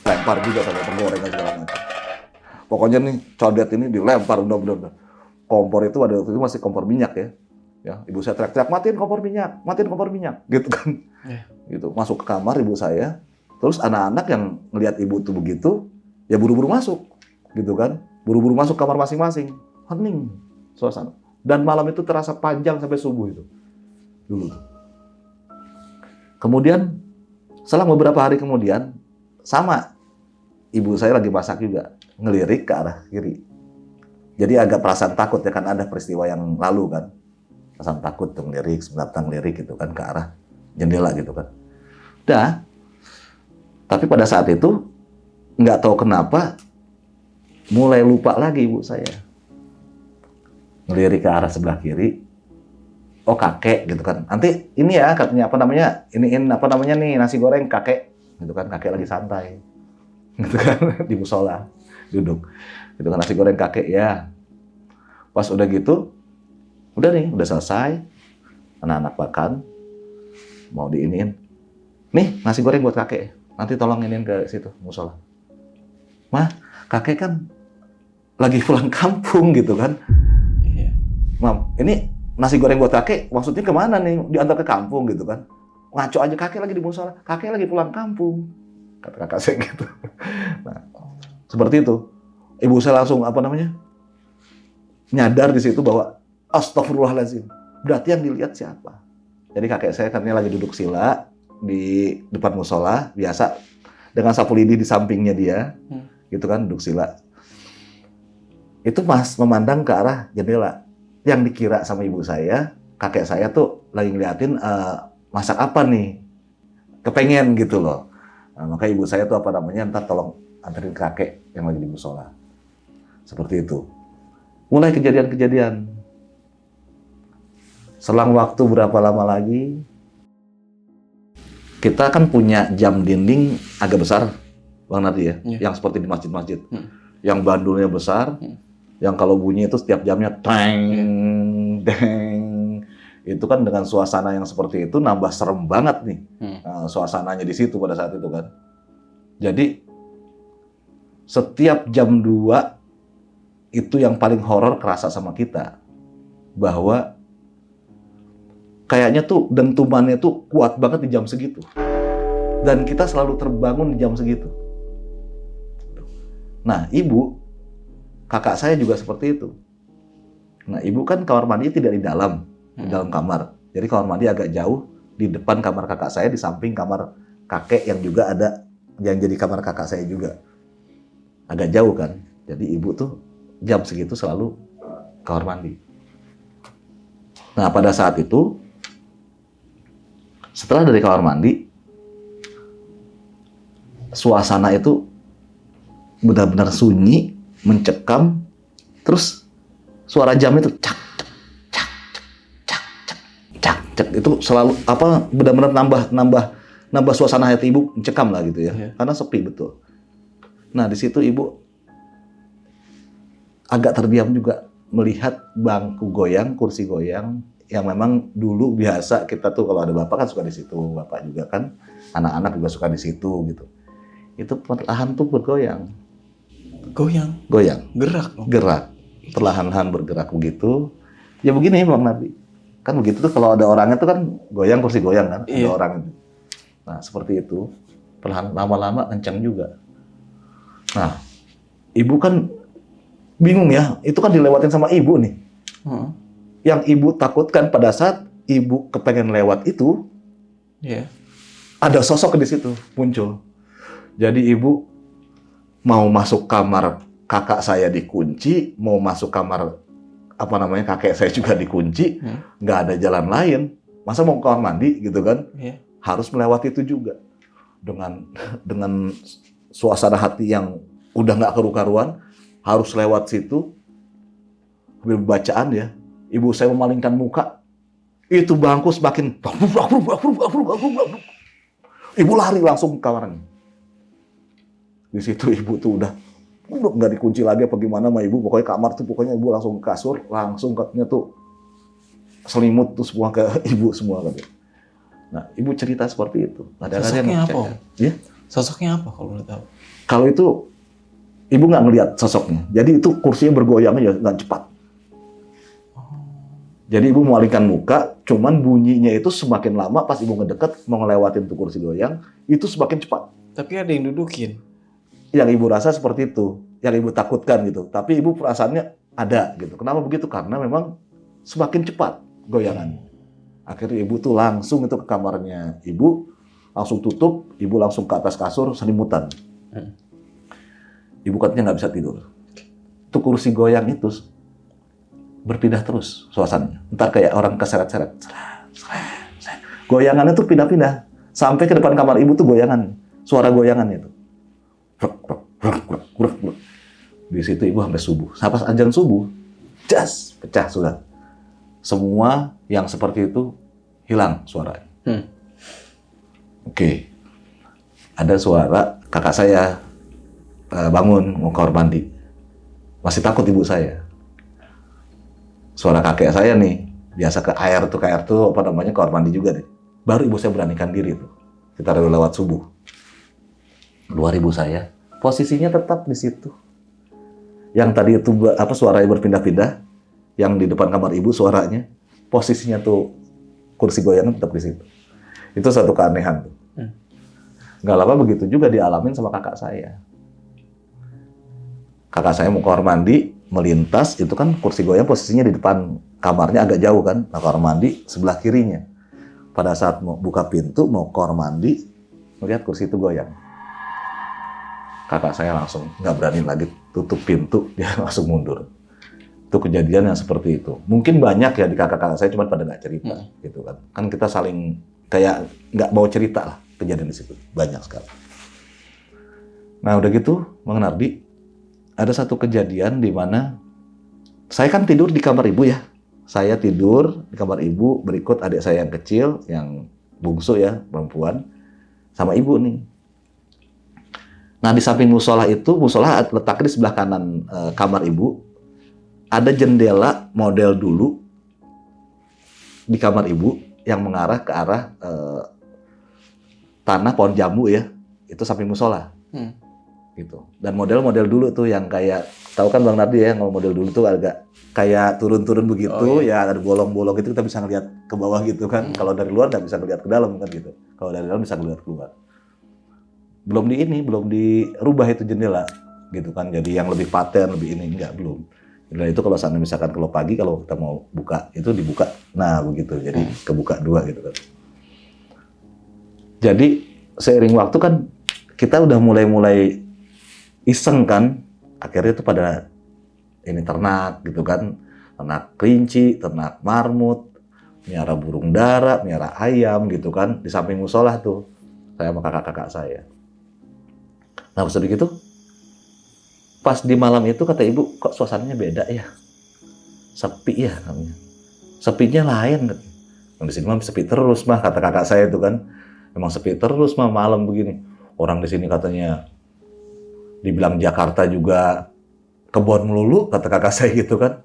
Lempar juga sampai penggorengan segala macam. Pokoknya nih, codet ini dilempar udah. Kompor itu pada waktu itu masih kompor minyak ya. Ya, ibu saya teriak-teriak, matiin kompor minyak, gitu kan. Gitu. Masuk ke kamar ibu saya, terus anak-anak yang ngelihat ibu tuh begitu, ya buru-buru masuk, gitu kan. Buru-buru masuk kamar masing-masing, hening suasana. Dan malam itu terasa panjang sampai subuh itu. Dulu tuh. Kemudian, selang beberapa hari kemudian, sama, ibu saya lagi masak juga, ngelirik ke arah kiri. Jadi agak perasaan takut ya, kan ada peristiwa yang lalu kan. Perasaan takut tuh ngelirik gitu kan ke arah jendela gitu kan. Tapi pada saat itu nggak tahu kenapa mulai lupa lagi ibu saya. Ngelirik ke arah sebelah kiri. Oh kakek gitu kan. Nanti ini ya katanya iniin nih nasi goreng kakek gitu kan, kakek lagi santai. Gitu kan di musola duduk. Gitu kan nasi goreng kakek ya. Pas udah gitu udah selesai, anak-anak makan, mau diiniin. Nih, nasi goreng buat kakek. Nanti tolong iniin ke situ, musola. Mah, kakek kan lagi pulang kampung gitu kan. Iya. Mam, ini nasi goreng buat kakek, maksudnya kemana nih? Diantar ke kampung gitu kan. Ngaco aja, kakek lagi di musola. Kakek lagi pulang kampung. Kata kakak saya gitu. Nah, seperti itu. Ibu saya langsung nyadar di situ bahwa astagfirullahaladzim, berarti yang dilihat siapa? Jadi kakek saya katanya lagi duduk sila di depan musola, biasa dengan sapu lidi di sampingnya dia, gitu kan, duduk sila. Itu pas memandang ke arah jendela. Yang dikira sama ibu saya, kakek saya tuh lagi ngeliatin masak apa nih, kepengen gitu loh. Nah, maka ibu saya tuh ntar tolong anterin kakek yang lagi di musola. Seperti itu. Mulai kejadian-kejadian. Selang waktu berapa lama lagi, kita kan punya jam dinding agak besar, Bang Nardi ya, yang seperti di masjid-masjid, yang bandulnya besar, yang kalau bunyi itu setiap jamnya teng, deng, itu kan dengan suasana yang seperti itu nambah serem banget nih, suasananya di situ pada saat itu kan. Jadi setiap jam 2 itu yang paling horor kerasa sama kita, bahwa kayaknya tuh dentumannya tuh kuat banget di jam segitu. Dan kita selalu terbangun di jam segitu. Nah, kakak saya juga seperti itu. Nah, ibu kan kamar mandi tidak di dalam kamar. Jadi kamar mandi agak jauh di depan kamar kakak saya, di samping kamar kakek yang juga ada, yang jadi kamar kakak saya juga. Agak jauh kan. Jadi ibu tuh jam segitu selalu kamar mandi. Nah, pada saat itu, setelah dari kamar mandi, suasana itu benar-benar sunyi, mencekam, terus suara jam itu cak cak cak cak cak cak itu selalu apa benar-benar nambah suasana hati ibu mencekam lah gitu ya. Karena sepi betul. Nah di situ ibu agak terdiam juga melihat bangku goyang, kursi goyang yang memang dulu biasa kita tuh kalau ada bapak kan suka di situ, bapak juga kan, anak-anak juga suka di situ gitu. Itu perlahan tuh bergoyang. Goyang. Gerak. Perlahan-lahan bergerak begitu. Ya begini Bang Nabi. Kan begitu tuh kalau ada orangnya tuh kan goyang, kursi goyang kan, ada orang itu. Nah seperti itu. Perlahan lama-lama kencang juga. Nah ibu kan bingung ya, itu kan dilewatin sama ibu nih. Yang ibu takutkan pada saat ibu kepengen lewat itu, ada sosok di situ muncul. Jadi ibu mau masuk kamar kakak saya dikunci, mau masuk kamar kakek saya juga dikunci, nggak ada jalan lain. Masa mau ke kamar mandi gitu kan? Harus melewati itu juga dengan suasana hati yang udah nggak karu-karuan. Harus lewat situ, sambil bacaan ya. Ibu saya memalingkan muka, itu bangku semakin ibu lari langsung ke kamarnya. Di situ ibu tuh udah nggak dikunci lagi apa gimana sama ibu. Pokoknya kamar tuh pokoknya ibu langsung ke kasur, langsung katanya tuh selimut tuh semua ke ibu semua katanya. Nah ibu cerita seperti itu. Sosoknya apa? Ya? Sosoknya apa kalau boleh tahu? Kalau itu ibu nggak ngelihat sosoknya, jadi itu kursinya bergoyangnya nggak cepat. Jadi ibu memalingkan muka, cuman bunyinya itu semakin lama pas ibu ngedekat mau ngelewatin tuh kursi goyang, itu semakin cepat. Tapi ada yang dudukin. Yang ibu rasa seperti itu, yang ibu takutkan gitu. Tapi ibu perasaannya ada gitu. Kenapa begitu? Karena memang semakin cepat goyangannya. Akhirnya ibu tuh langsung itu ke kamarnya ibu, langsung tutup, ibu langsung ke atas kasur selimutan. Ibu katanya nggak bisa tidur. Itu kursi goyang itu berpindah terus suasananya. Entar kayak orang keseret-seret. Goyangannya tuh pindah-pindah. Sampai ke depan kamar ibu tuh goyangan. Suara goyangannya itu. Di situ ibu sampai subuh. Sampai azan subuh, jas, pecah sudah. Semua yang seperti itu hilang suaranya. Oke. Ada suara kakak saya bangun mau kamar mandi, masih takut ibu saya. Suara kakek saya nih biasa ke air tuh kamar mandi juga deh. Baru ibu saya beranikan diri tuh. Kita udah lewat subuh. Keluar ibu saya, posisinya tetap di situ. Yang tadi itu suaranya berpindah-pindah, yang di depan kamar ibu suaranya, posisinya tuh kursi goyang tetap di situ. Itu satu keanehan tuh. Nggak lama begitu juga dialamin sama kakak saya. Kakak saya mau kamar mandi, melintas, itu kan kursi goyang posisinya di depan kamarnya agak jauh kan, nah kamar mandi sebelah kirinya. Pada saat mau buka pintu, mau kamar mandi, melihat kursi itu goyang. Kakak saya langsung nggak berani lagi tutup pintu, dia langsung mundur. Itu kejadian yang seperti itu. Mungkin banyak ya di kakak-kakak saya, cuma pada nggak cerita, gitu kan. Kan kita saling kayak nggak mau cerita lah kejadian di situ, banyak sekali. Nah udah gitu, Bang Nardi, ada satu kejadian di mana saya kan tidur di kamar ibu ya. Saya tidur di kamar ibu, berikut adik saya yang kecil, yang bungsu ya, perempuan, sama ibu nih. Nah di samping musola itu, musola letaknya di sebelah kanan kamar ibu, ada jendela model dulu di kamar ibu yang mengarah ke arah tanah pohon jambu ya, itu samping musola. Gitu. Dan model-model dulu tuh yang kayak, tahu kan Bang Nardi ya, kalau model dulu tuh agak kayak turun-turun begitu, ya ada bolong-bolong itu kita bisa ngeliat ke bawah gitu kan. Kalau dari luar nggak bisa ngeliat ke dalam kan gitu. Kalau dari dalam bisa ngeliat keluar. Belum dirubah itu jendela gitu kan. Jadi yang lebih paten, lebih ini belum. Jendela itu kalau misalkan kalau pagi kalau kita mau buka itu dibuka, nah begitu. Jadi kebuka dua gitu kan. Jadi seiring waktu kan kita udah mulai iseng kan, akhirnya itu pada ini ternak gitu kan, ternak kelinci, ternak marmut, miara burung dara, miara ayam gitu kan, di samping musola tuh, saya sama kakak-kakak saya. Nah pas begitu, pas di malam itu kata ibu, kok suasananya beda ya? sepi ya namanya. Sepinya lain. Di sini mah sepi terus mah, kata kakak saya itu kan. Emang sepi terus mah malam begini. Orang di sini katanya dibilang Jakarta juga kebon melulu, kata kakak saya gitu kan.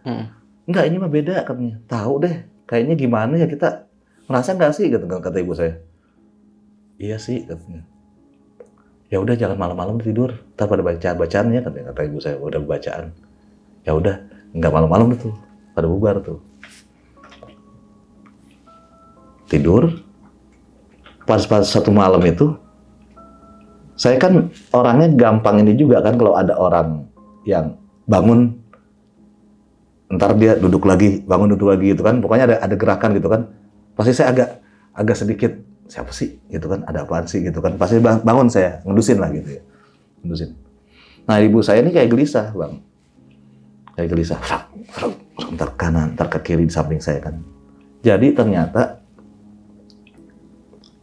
Enggak, ini mah beda katanya. Tahu deh, kayaknya gimana ya kita, merasa nggak sih kata ibu saya. Iya sih katanya. Ya udah jangan malam-malam tidur, ntar pada bacaan-bacaannya kata ibu saya, udah bacaan. Ya udah, nggak malam-malam tuh, pada bubar tuh. Tidur, pas satu malam itu, saya kan orangnya gampang ini juga kan, kalau ada orang yang bangun, ntar dia duduk lagi, bangun duduk lagi gitu kan, pokoknya ada gerakan gitu kan, pasti saya agak sedikit, siapa sih gitu kan, ada apaan sih gitu kan, pasti bangun saya, ngedusin lah gitu ya, ngedusin. Nah ibu saya ini kayak gelisah bang, kayak gelisah, ntar kanan, ntar ke kiri di samping saya kan. Jadi ternyata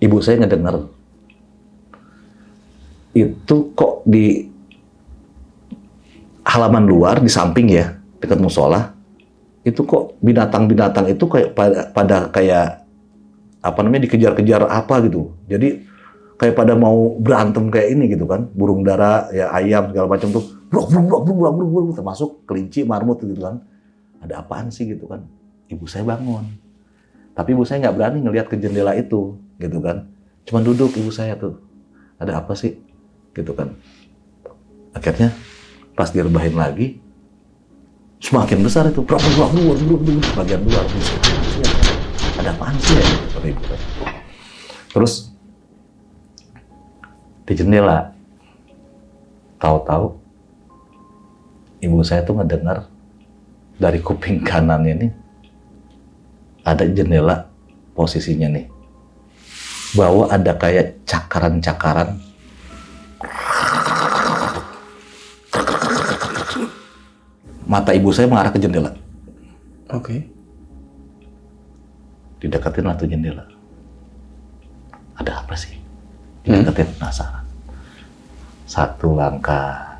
ibu saya ngedenger itu kok di halaman luar di samping ya, dekat musola, itu kok binatang-binatang itu kayak pada kayak apa namanya, dikejar-kejar apa gitu. Jadi kayak pada mau berantem kayak ini gitu kan, burung dara ya, ayam segala macam tuh, brok, termasuk kelinci, marmut gitu kan. Ada apaan sih gitu kan. Ibu saya bangun. Tapi ibu saya nggak berani ngelihat ke jendela itu gitu kan. Cuma duduk ibu saya tuh. Ada apa sih? Gitu kan. Akhirnya pas direbahin lagi, semakin besar itu, bagian luar. Ada apaan sih ya? Kata ibu saya. Terus di jendela, tahu-tahu ibu saya tuh ngedengar dari kuping kanannya nih ada jendela, posisinya nih bahwa ada kayak cakaran-cakaran mata ibu saya mengarah ke jendela. Oke. Dideketin lah tuh jendela. Ada apa sih? Dideketin, penasaran. Satu langkah.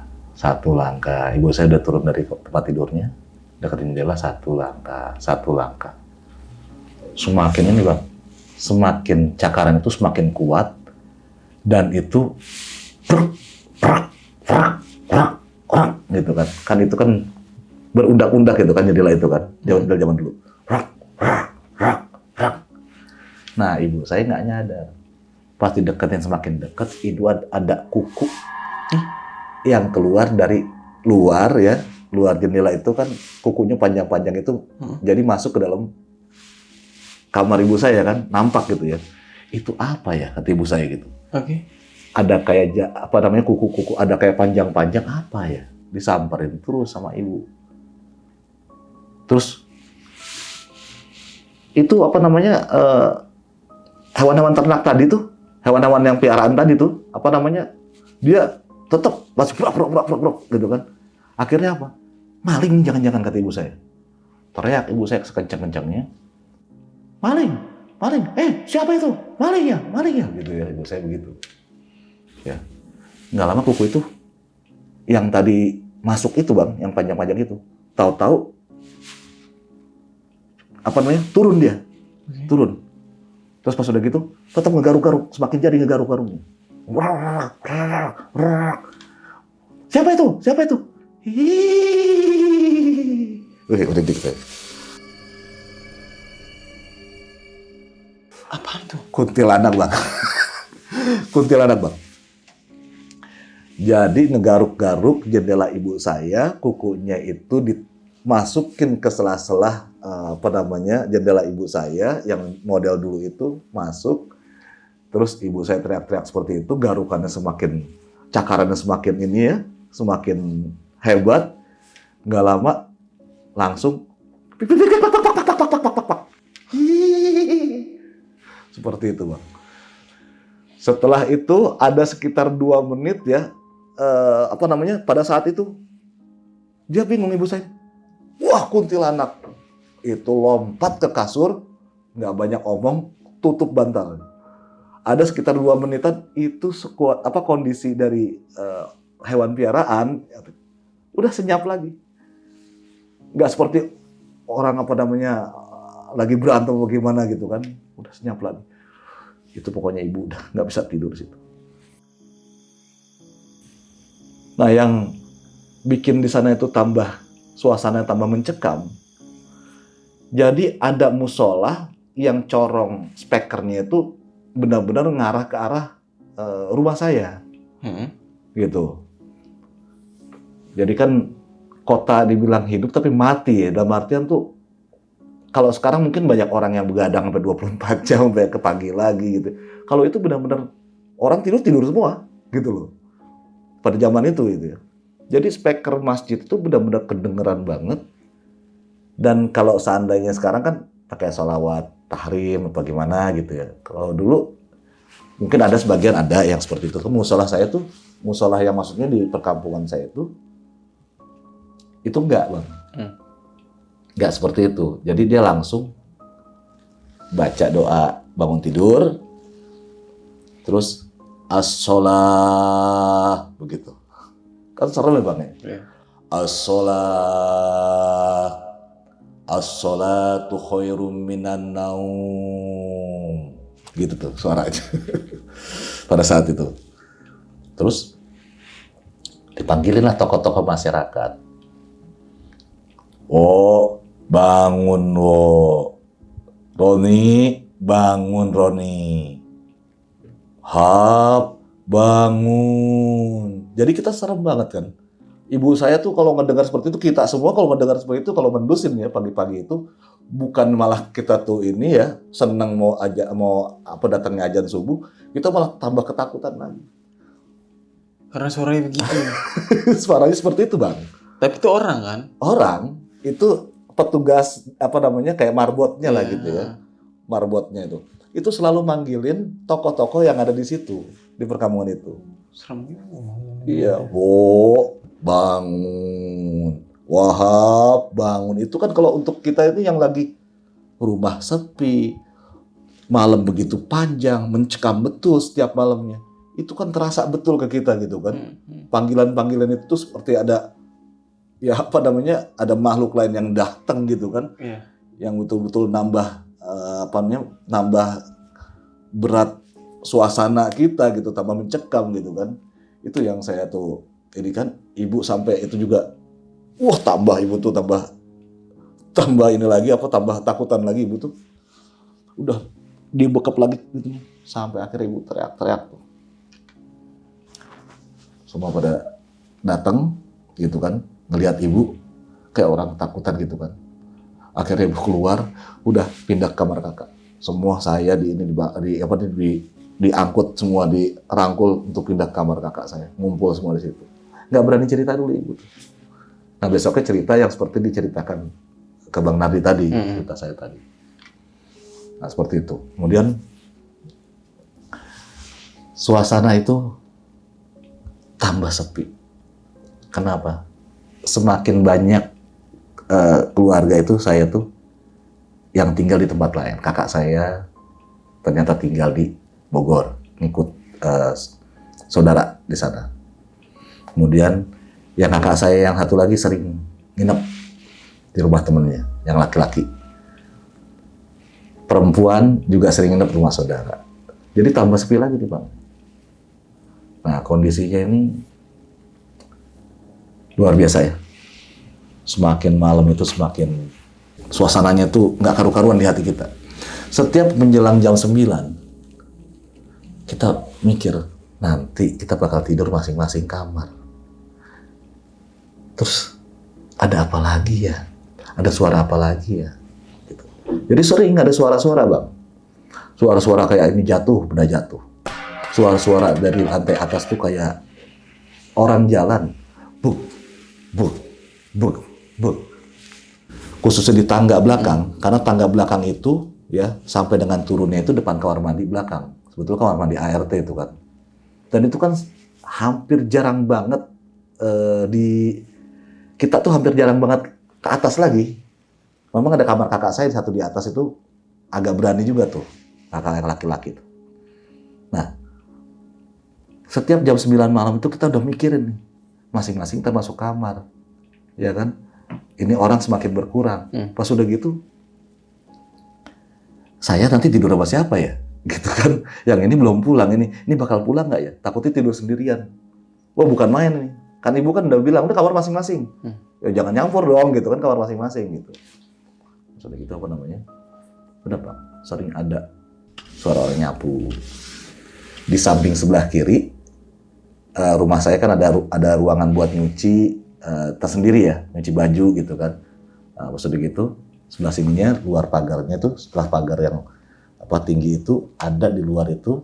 Ibu saya udah turun dari tempat tidurnya, deketin jendela, satu langkah. Semakin ini bang, semakin cakaran itu semakin kuat, dan itu gitu kan. Kan itu kan berundak-undak gitu kan jendela itu kan, zaman dulu. Nah ibu saya nggak nyadar, pas dideketin semakin deket, itu ada kuku yang keluar dari luar ya, luar jendela itu kan, kukunya panjang-panjang itu, jadi masuk ke dalam kamar ibu saya kan, nampak gitu ya. Itu apa ya, kata ibu saya gitu. Oke. Ada kayak apa namanya, kuku-kuku, ada kayak panjang-panjang, apa ya? Disamperin terus sama ibu. Terus itu apa namanya, hewan-hewan ternak tadi tuh, hewan-hewan yang piaraan tadi tuh, apa namanya, dia tetap masih brok gitu kan. Akhirnya apa? Maling jangan-jangan, kata ibu saya. Teriak ibu saya sekencang-kencangnya. Maling. Siapa itu? Maling ya, gitu ya, ibu saya begitu. Ya. Nggak lama kuku itu yang tadi masuk itu bang, yang panjang-panjang itu, tahu-tahu apa namanya, turun dia. Turun. Terus pas udah gitu, tetap ngegaruk-garuk, semakin jadi ngegaruk-garuk. Siapa itu? Wih, udah gitu. Apaan tuh? Kuntilanak bang. Jadi ngegaruk-garuk jendela ibu saya, kukunya itu dimasukin ke sela-sela apa namanya, jendela ibu saya yang model dulu itu masuk. Terus ibu saya teriak-teriak seperti itu, garukannya semakin, cakarannya semakin ini ya, semakin hebat. Nggak lama langsung seperti itu bang. Setelah itu ada sekitar 2 menit ya, apa namanya, pada saat itu dia bingung ibu saya. Wah, kuntilanak. Itu lompat ke kasur, nggak banyak omong, tutup bantal. Ada sekitar 2 menitan itu sekuat apa kondisi dari hewan piaraan, udah senyap lagi. Nggak seperti orang apa namanya lagi berantem bagaimana gitu kan, udah senyap lagi. Itu pokoknya ibu udah nggak bisa tidur di situ. Nah, yang bikin di sana itu suasana tambah mencekam. Jadi ada musola yang corong speakernya itu benar-benar ngarah ke arah rumah saya, gitu. Jadi kan kota dibilang hidup tapi mati ya, dalam artian tuh kalau sekarang mungkin banyak orang yang begadang sampai 24 jam sampai ke pagi lagi gitu. Kalau itu benar-benar orang tidur semua gitu loh. Pada zaman itu gitu ya. Jadi speaker masjid itu benar-benar kedengeran banget. Dan kalau seandainya sekarang kan pakai sholawat tahrim apa gimana gitu ya. Kalau dulu mungkin ada sebagian ada yang seperti itu. Musola saya tuh, musola yang maksudnya di perkampungan saya itu enggak bang. Enggak seperti itu. Jadi dia langsung baca doa bangun tidur, terus as-sholah begitu. Kan serem ya bang ya? Yeah. As-sholah, as-sholatu khairum minan naum. Gitu tuh suaranya pada saat itu. Terus dipanggilin lah tokoh-tokoh masyarakat. Oh, bangun wo. Roni, bangun Roni. Hap, bangun. Jadi kita serem banget kan. Ibu saya tuh kalau mendengar seperti itu, kita semua kalau mendengar seperti itu, kalau mendusin ya pagi-pagi itu, bukan malah kita tuh ini ya senang mau datangnya azan subuh, kita malah tambah ketakutan lagi. Karena suaranya begitu. Suaranya seperti itu bang. Tapi itu orang kan? Orang itu petugas apa namanya kayak marbotnya lah gitu ya, marbotnya itu selalu manggilin tokoh-tokoh yang ada di situ di perkampungan itu. Serem juga. Iya, wo bangun, Wahab bangun. Itu kan kalau untuk kita ini yang lagi rumah sepi, malam begitu panjang, mencekam betul setiap malamnya. Itu kan terasa betul ke kita gitu kan. Panggilan-panggilan itu seperti ada ya apa namanya, ada makhluk lain yang datang gitu kan. Yang betul-betul nambah nambah berat suasana kita gitu, tambah mencekam gitu kan. Itu yang saya tuh ini kan, ibu sampai itu juga ibu tuh tambah ini lagi tambah takutan lagi, ibu tuh udah dibekap lagi gitu sampai akhirnya ibu teriak-teriak tuh. Semua pada datang gitu kan, ngelihat ibu kayak orang takutan gitu kan. Akhirnya ibu keluar, udah pindah ke kamar kakak. Semua saya diangkut semua, dirangkul untuk pindah ke kamar kakak saya, ngumpul semua di situ. Nggak berani cerita dulu ibu. Nah besoknya cerita yang seperti diceritakan ke Bang Nardi tadi, cerita saya tadi. Nah seperti itu. Kemudian suasana itu tambah sepi. Kenapa? Semakin banyak keluarga itu saya tuh yang tinggal di tempat lain. Kakak saya ternyata tinggal di Bogor, ngikut saudara di sana. Kemudian yang kakak saya yang satu lagi sering nginep di rumah temennya, yang laki-laki. Perempuan juga sering nginep di rumah saudara. Jadi tambah sepi lagi nih Bang. Nah kondisinya ini luar biasa ya. Semakin malam itu semakin suasananya tuh nggak karu-karuan di hati kita. Setiap menjelang jam 9, kita mikir nanti kita bakal tidur masing-masing kamar. Terus ada apa lagi ya? Ada suara apa lagi ya? Gitu. Jadi sering ada suara-suara Bang. Suara-suara kayak ini jatuh, benda jatuh. Suara-suara dari lantai atas tuh kayak orang jalan. Buk, buk, buk, buk. Khususnya di tangga belakang, karena tangga belakang itu ya sampai dengan turunnya itu depan kamar mandi belakang. Sebetulnya kamar mandi ART itu kan. Dan itu kan hampir jarang banget kita tuh hampir jarang banget ke atas lagi. Memang ada kamar kakak saya satu di atas itu agak berani juga tuh, kakak yang laki-laki itu. Nah, setiap jam 9 malam itu kita udah mikirin nih, masing-masing kita masuk kamar, ya kan? ini orang semakin berkurang. Pas udah gitu, saya nanti tidur sama siapa ya? Gitu kan. Yang ini belum pulang, ini bakal pulang nggak ya? Takutnya tidur sendirian. Wah bukan main nih. Kan ibu kan udah bilang, udah kamar masing-masing. Ya jangan nyampur dong gitu kan, kamar masing-masing gitu. Terus udah gitu apa namanya? Udah Pak, sering ada suara orang nyapu. Di samping sebelah kiri, rumah saya kan ada ruangan buat nyuci tersendiri ya, nyuci baju gitu kan. Pas udah gitu, sebelah sininya luar pagarnya tuh, setelah pagar yang tinggi itu, ada di luar itu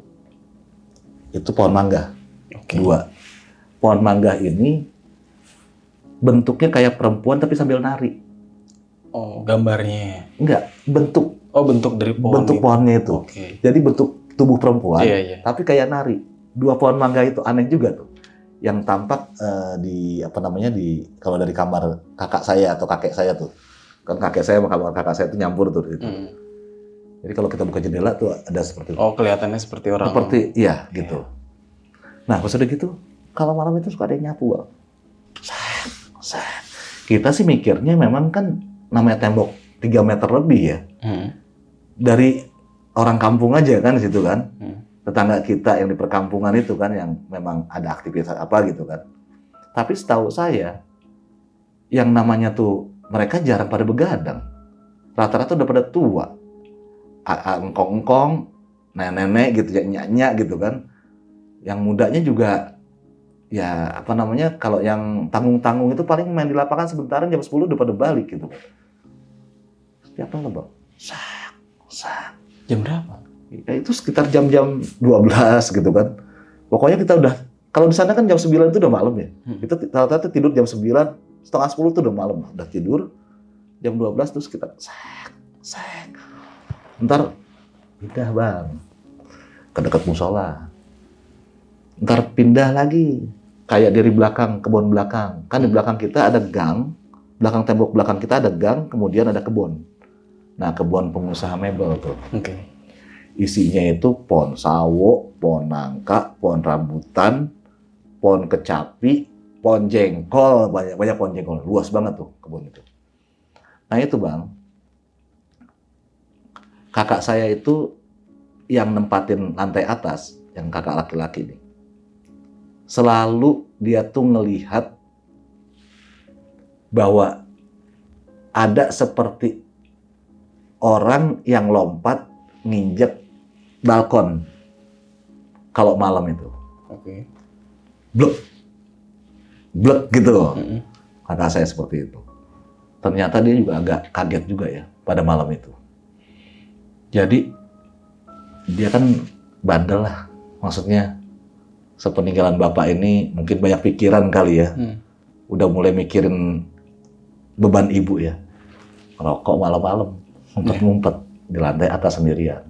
pohon mangga. Oke. 2. Pohon mangga ini bentuknya kayak perempuan tapi sambil nari. Oh, gambarnya. Enggak, bentuk Oh, bentuk dari pohon. bentuk itu. pohonnya itu. Oke. Jadi bentuk tubuh perempuan, Iya. tapi kayak nari. 2 pohon mangga itu aneh juga tuh. Yang tampak di kalau dari kamar kakak saya atau kakek saya tuh. Kan kakek saya sama kamar kakak saya tuh nyampur tuh gitu. Jadi kalau kita buka jendela tuh ada seperti itu. Oh, kelihatannya seperti orang. Seperti iya gitu. Nah, pas udah gitu, kalau malam itu suka ada yang nyapu, Bang. Set. Kita sih mikirnya memang kan namanya tembok 3 meter lebih ya. Dari orang kampung aja kan di situ kan. Tetangga kita yang di perkampungan itu kan yang memang ada aktivitas apa gitu kan. Tapi setahu saya yang namanya tuh mereka jarang pada begadang. Rata-rata udah pada tua. Engkong-engkong, nenek-nenek gitu ya, nyak-nyak gitu kan. Yang mudanya juga ya kalau yang tanggung-tanggung itu paling main di lapangan sebentaran jam 10 udah pada balik gitu. Setiap malam, Bang. Sak. Jam berapa? Ya itu sekitar jam-jam 12 gitu kan. Pokoknya kita udah, kalau di sana kan jam 9 itu udah malam ya. Kita rata-rata tidur jam 9, setengah 10 itu udah malam. Udah tidur, jam 12 terus kita sek. Ntar pindah Bang, ke dekat musola. Ntar pindah lagi, kayak dari belakang, kebun belakang. Kan di belakang kita ada gang, belakang tembok belakang kita ada gang, kemudian ada kebun. Nah, kebun pengusaha mebel tuh. Oke. Isinya itu pohon sawo, pohon nangka, pohon rambutan, pohon kecapi, pohon jengkol, banyak pohon jengkol. Luas banget tuh kebun itu. Nah itu Bang, kakak saya itu yang nempatin lantai atas, yang kakak laki-laki ini. Selalu dia tuh ngelihat bahwa ada seperti orang yang lompat nginjek balkon kalau malam itu. Oke. Blek gitu. Kakak saya seperti itu. Ternyata dia juga agak kaget juga ya pada malam itu. Jadi dia kan bandel lah. Maksudnya sepeninggalan bapak ini mungkin banyak pikiran kali ya. Udah mulai mikirin beban ibu ya. Rokok malam-malam, ngumpet-ngumpet di lantai atas sendirian.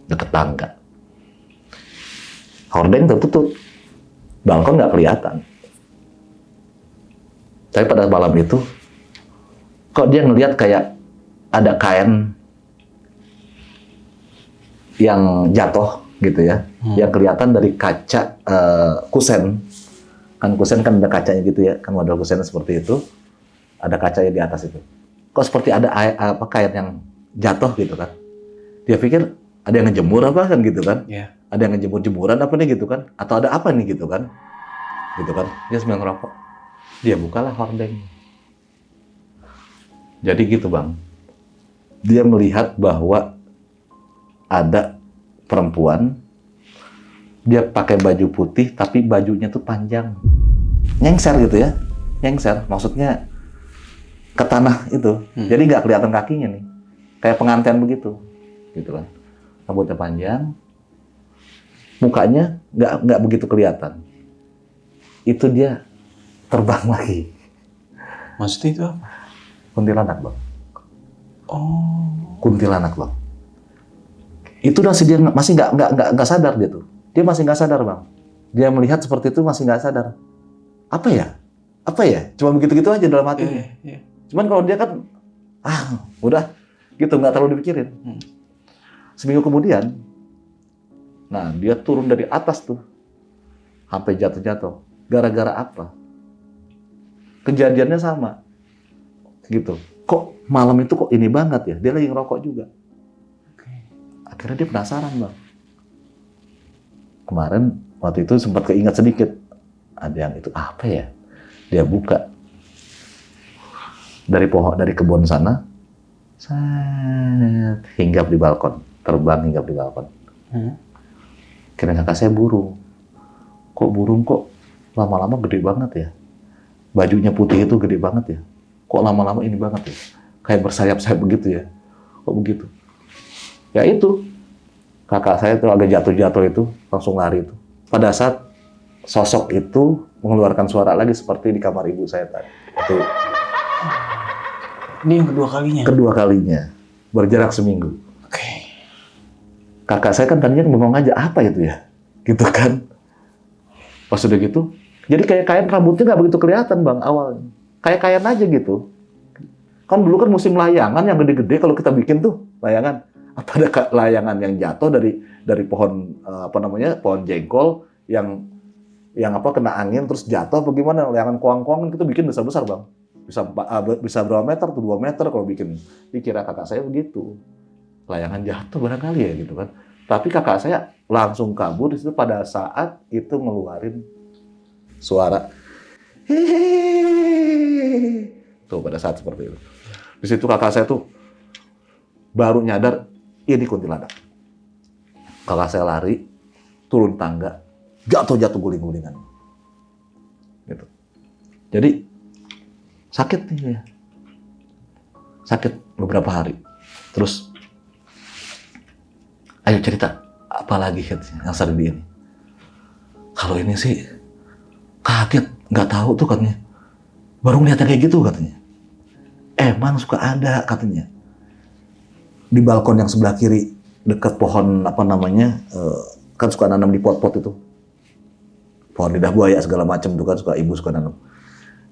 Deket tangga. Hordeng tertutup. Balkon nggak kelihatan. Tapi pada malam itu, kok dia ngelihat kayak ada kain yang jatuh gitu ya. Yang kelihatan dari kaca kusen. Kan kusen kan ada kacanya gitu ya. Kan model kusennya seperti itu. Ada kacanya di atas itu. Kok seperti ada kain yang jatuh gitu kan. Dia pikir ada yang ngejemur apa kan gitu kan. Ada yang ngejemur-jemuran apa nih gitu kan. Atau ada apa nih gitu kan. Gitu kan. Dia sambil ngerokok. Dia bukalah hordeng. Jadi gitu Bang. Dia melihat bahwa ada perempuan. Dia pakai baju putih tapi bajunya tuh panjang. Nyengser gitu ya. Nyengser. Maksudnya ke tanah itu. Jadi nggak kelihatan kakinya nih. Kayak pengantin begitu. Gitu kan. Rambutnya panjang. Mukanya nggak begitu kelihatan. Itu dia terbang lagi. Maksudnya itu apa? Kuntilanak Bang. Oh. Kuntilanak Bang. Itu dia masih nggak sadar dia tuh. Dia masih nggak sadar Bang. Dia melihat seperti itu masih nggak sadar. Apa ya? Cuma begitu-gitu aja dalam hatinya. Cuman kalau dia kan, udah gitu nggak terlalu dipikirin. Seminggu kemudian, nah dia turun dari atas tuh, sampai jatuh-jatuh. Gara-gara apa? kejadiannya sama, gitu. Kok malam itu kok ini banget ya? Dia lagi ngerokok juga. Akhirnya dia penasaran bang. Kemarin waktu itu sempat keinget sedikit, ada yang itu apa ya? Dia buka dari pohon, dari kebun sana, hinggap di balkon, terbang hinggap di balkon. Kira kakak saya burung. Kok burung kok lama-lama gede banget ya? Bajunya putih itu gede banget ya? Kok lama-lama ini banget ya? Kayak bersayap-sayap begitu ya? Kok begitu? Ya itu, kakak saya tuh agak jatuh-jatuh itu, langsung lari itu. Pada saat sosok itu mengeluarkan suara lagi seperti di kamar ibu saya tadi. Itu Ini yang kedua kalinya? kedua kalinya, berjarak seminggu. Oke. Kakak saya kan tadinya bengong aja, apa itu ya? Gitu kan. Pas udah gitu, jadi kayak kain rambutnya nggak begitu kelihatan bang awalnya. Kayak kain aja gitu. Kan dulu kan musim layangan yang gede-gede kalau kita bikin tuh layangan. Apa ada layangan yang jatuh dari pohon apa namanya, pohon jengkol yang apa kena angin terus jatuh apa gimana, layangan kuang-kuang kita bikin besar-besar bang. Bisa berapa meter tuh, 2 meter kalau bikin. Dikira kakak saya begitu. Layangan jatuh barangkali ya gitu kan. Tapi kakak saya langsung kabur di situ pada saat itu ngeluarin suara. Hehehe. Tuh pada saat seperti itu. Di situ kakak saya tuh baru nyadar ini kuntilanak. Kakak saya lari, turun tangga, jatuh guling-gulingan. Gitu. Jadi sakit nih ya. Sakit beberapa hari. Terus ayo cerita, apa lagi yang sering ini? Kalau ini sih kaget, nggak tahu tuh katanya. Baru ngeliatnya kayak gitu katanya. Emang suka ada katanya. Di balkon yang sebelah kiri, dekat pohon apa namanya, kan suka nanam di pot-pot itu. Pohon lidah buaya segala macam tuh kan, ibu suka nanam.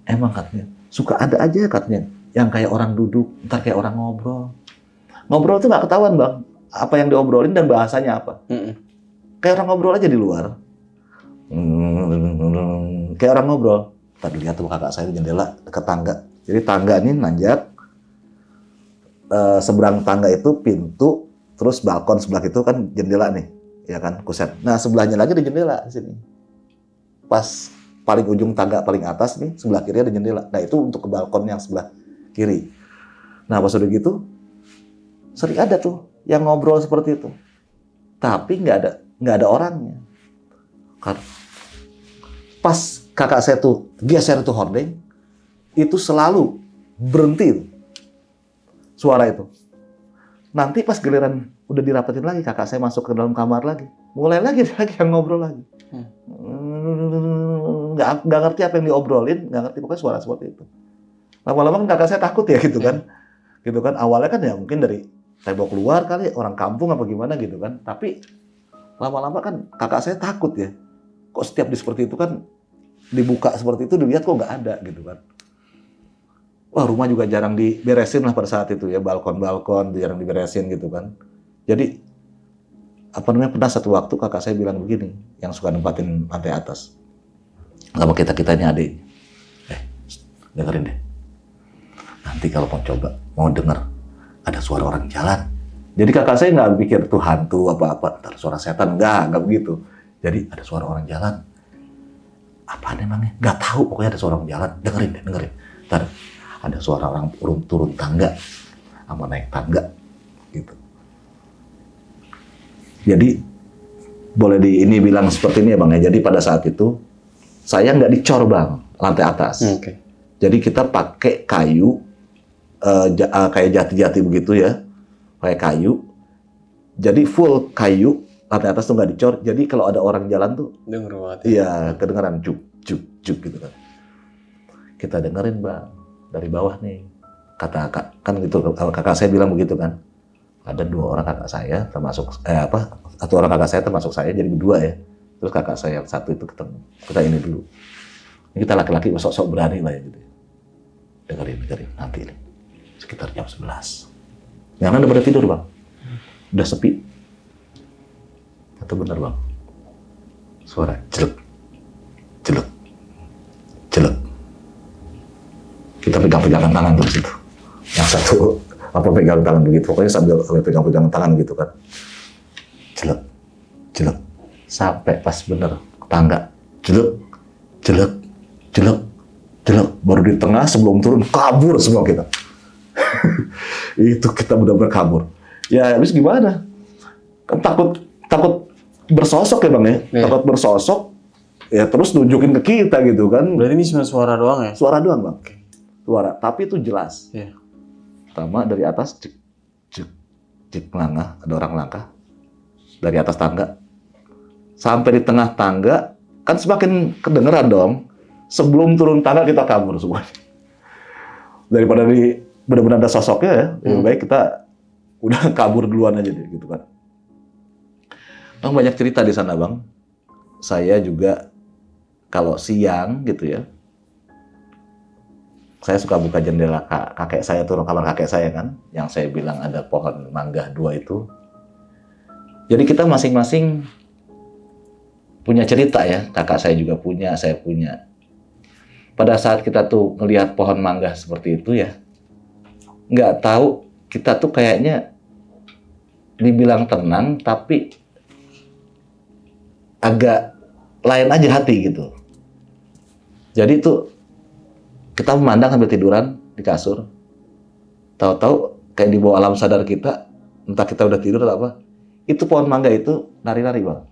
Emang katanya, suka ada aja katanya, yang kayak orang duduk, ntar kayak orang ngobrol. Ngobrol tuh nggak ketahuan bang, apa yang diobrolin dan bahasanya apa. Kayak orang ngobrol aja di luar. Kayak orang ngobrol. Tadi lihat tuh kakak saya di jendela dekat tangga. Jadi tangga ini nanjak, seberang tangga itu pintu, terus balkon sebelah itu kan jendela nih, ya kan, kuset. Nah sebelahnya lagi ada jendela di sini. Pas paling ujung tangga paling atas nih, sebelah kiri ada jendela. Nah itu untuk ke balkon yang sebelah kiri. Nah pas udah gitu, sering ada tuh yang ngobrol seperti itu. Tapi nggak ada orangnya. Pas kakak saya tuh geser itu hordeng, itu selalu berhenti suara itu. Nanti pas giliran udah dirapetin lagi, kakak saya masuk ke dalam kamar lagi, mulai lagi yang ngobrol lagi. Nggak ngerti apa yang diobrolin, nggak ngerti, pokoknya suara seperti itu. Lama-lama kan kakak saya takut ya gitu kan. Gitu kan, awalnya kan ya mungkin dari tembok luar kali, orang kampung apa gimana gitu kan. Tapi lama-lama kan kakak saya takut ya. Kok setiap seperti itu kan dibuka seperti itu, dilihat kok nggak ada gitu kan. Wah rumah juga jarang diberesin lah pada saat itu ya, balkon jarang diberesin gitu kan. Jadi apa namanya, pernah satu waktu kakak saya bilang begini, yang suka nempatin lantai atas, sama kita ini adik, dengerin deh. Nanti kalau mau dengar ada suara orang jalan. Jadi kakak saya nggak pikir itu hantu apa-apa, ntar suara setan, nggak begitu. Jadi ada suara orang jalan. Apaan emangnya? Nggak tahu, pokoknya ada suara orang jalan. Dengerin. Ntar ada suara orang turun tangga sama naik tangga gitu. Jadi boleh bilang seperti ini ya bang ya. Jadi pada saat itu saya nggak dicor bang lantai atas. Jadi kita pakai kayu kayak jati-jati begitu ya, kayak kayu. Jadi full kayu, lantai atas tuh nggak dicor. Jadi kalau ada orang jalan tuh, iya kedengeran juk gitu kan. Kita dengerin bang dari bawah nih, kata kan gitu, kakak saya bilang begitu kan. Ada 2 orang kakak saya termasuk satu orang kakak saya termasuk saya, jadi 2 ya. Terus kakak saya yang 1 itu ketemu. Kita ini dulu. Ini kita laki-laki sok-sok berani lah ya gitu. Dengerin nanti nih. Sekitar jam 11. Yang lain udah pada tidur bang. Udah sepi. Itu benar bang. Suara jelek. pegang-pegangan tangan tuh di situ. Yang satu pegang tangan begitu, pokoknya sambil pegang-pegangan tangan gitu kan. Jelek, jelek, sampai pas bener tangga, jelek, jelek, jelek, jelek, baru di tengah sebelum turun kabur semua kita. Itu kita benar-benar kabur. Ya habis gimana? Kan takut bersosok ya Bang ya, takut bersosok. Ya terus nunjukin ke kita gitu kan. Berarti ini cuma suara doang ya? Suara doang Bang. Suara, tapi itu jelas. Iya. Pertama dari atas cek, cek, cek melangkah, ada orang langkah. Dari atas tangga. Sampai di tengah tangga, kan semakin kedengeran dong. Sebelum turun tangga kita kabur semuanya. Daripada benar-benar ada sosoknya ya, lebih baik kita udah kabur duluan aja deh gitu kan. Bang banyak cerita di sana Bang. Saya juga kalau siang gitu ya, saya suka buka jendela kakek saya tuh, kamar kakek saya kan, yang saya bilang ada pohon mangga 2 itu. Jadi kita masing-masing punya cerita ya, kakak saya juga punya, saya punya. Pada saat kita tuh ngelihat pohon mangga seperti itu ya, nggak tahu kita tuh kayaknya dibilang tenang, tapi agak lain aja hati gitu. Jadi tuh kita memandang sambil tiduran di kasur, tahu-tahu kayak di bawah alam sadar kita, entah kita udah tidur atau apa, itu pohon mangga itu nari-nari Bang.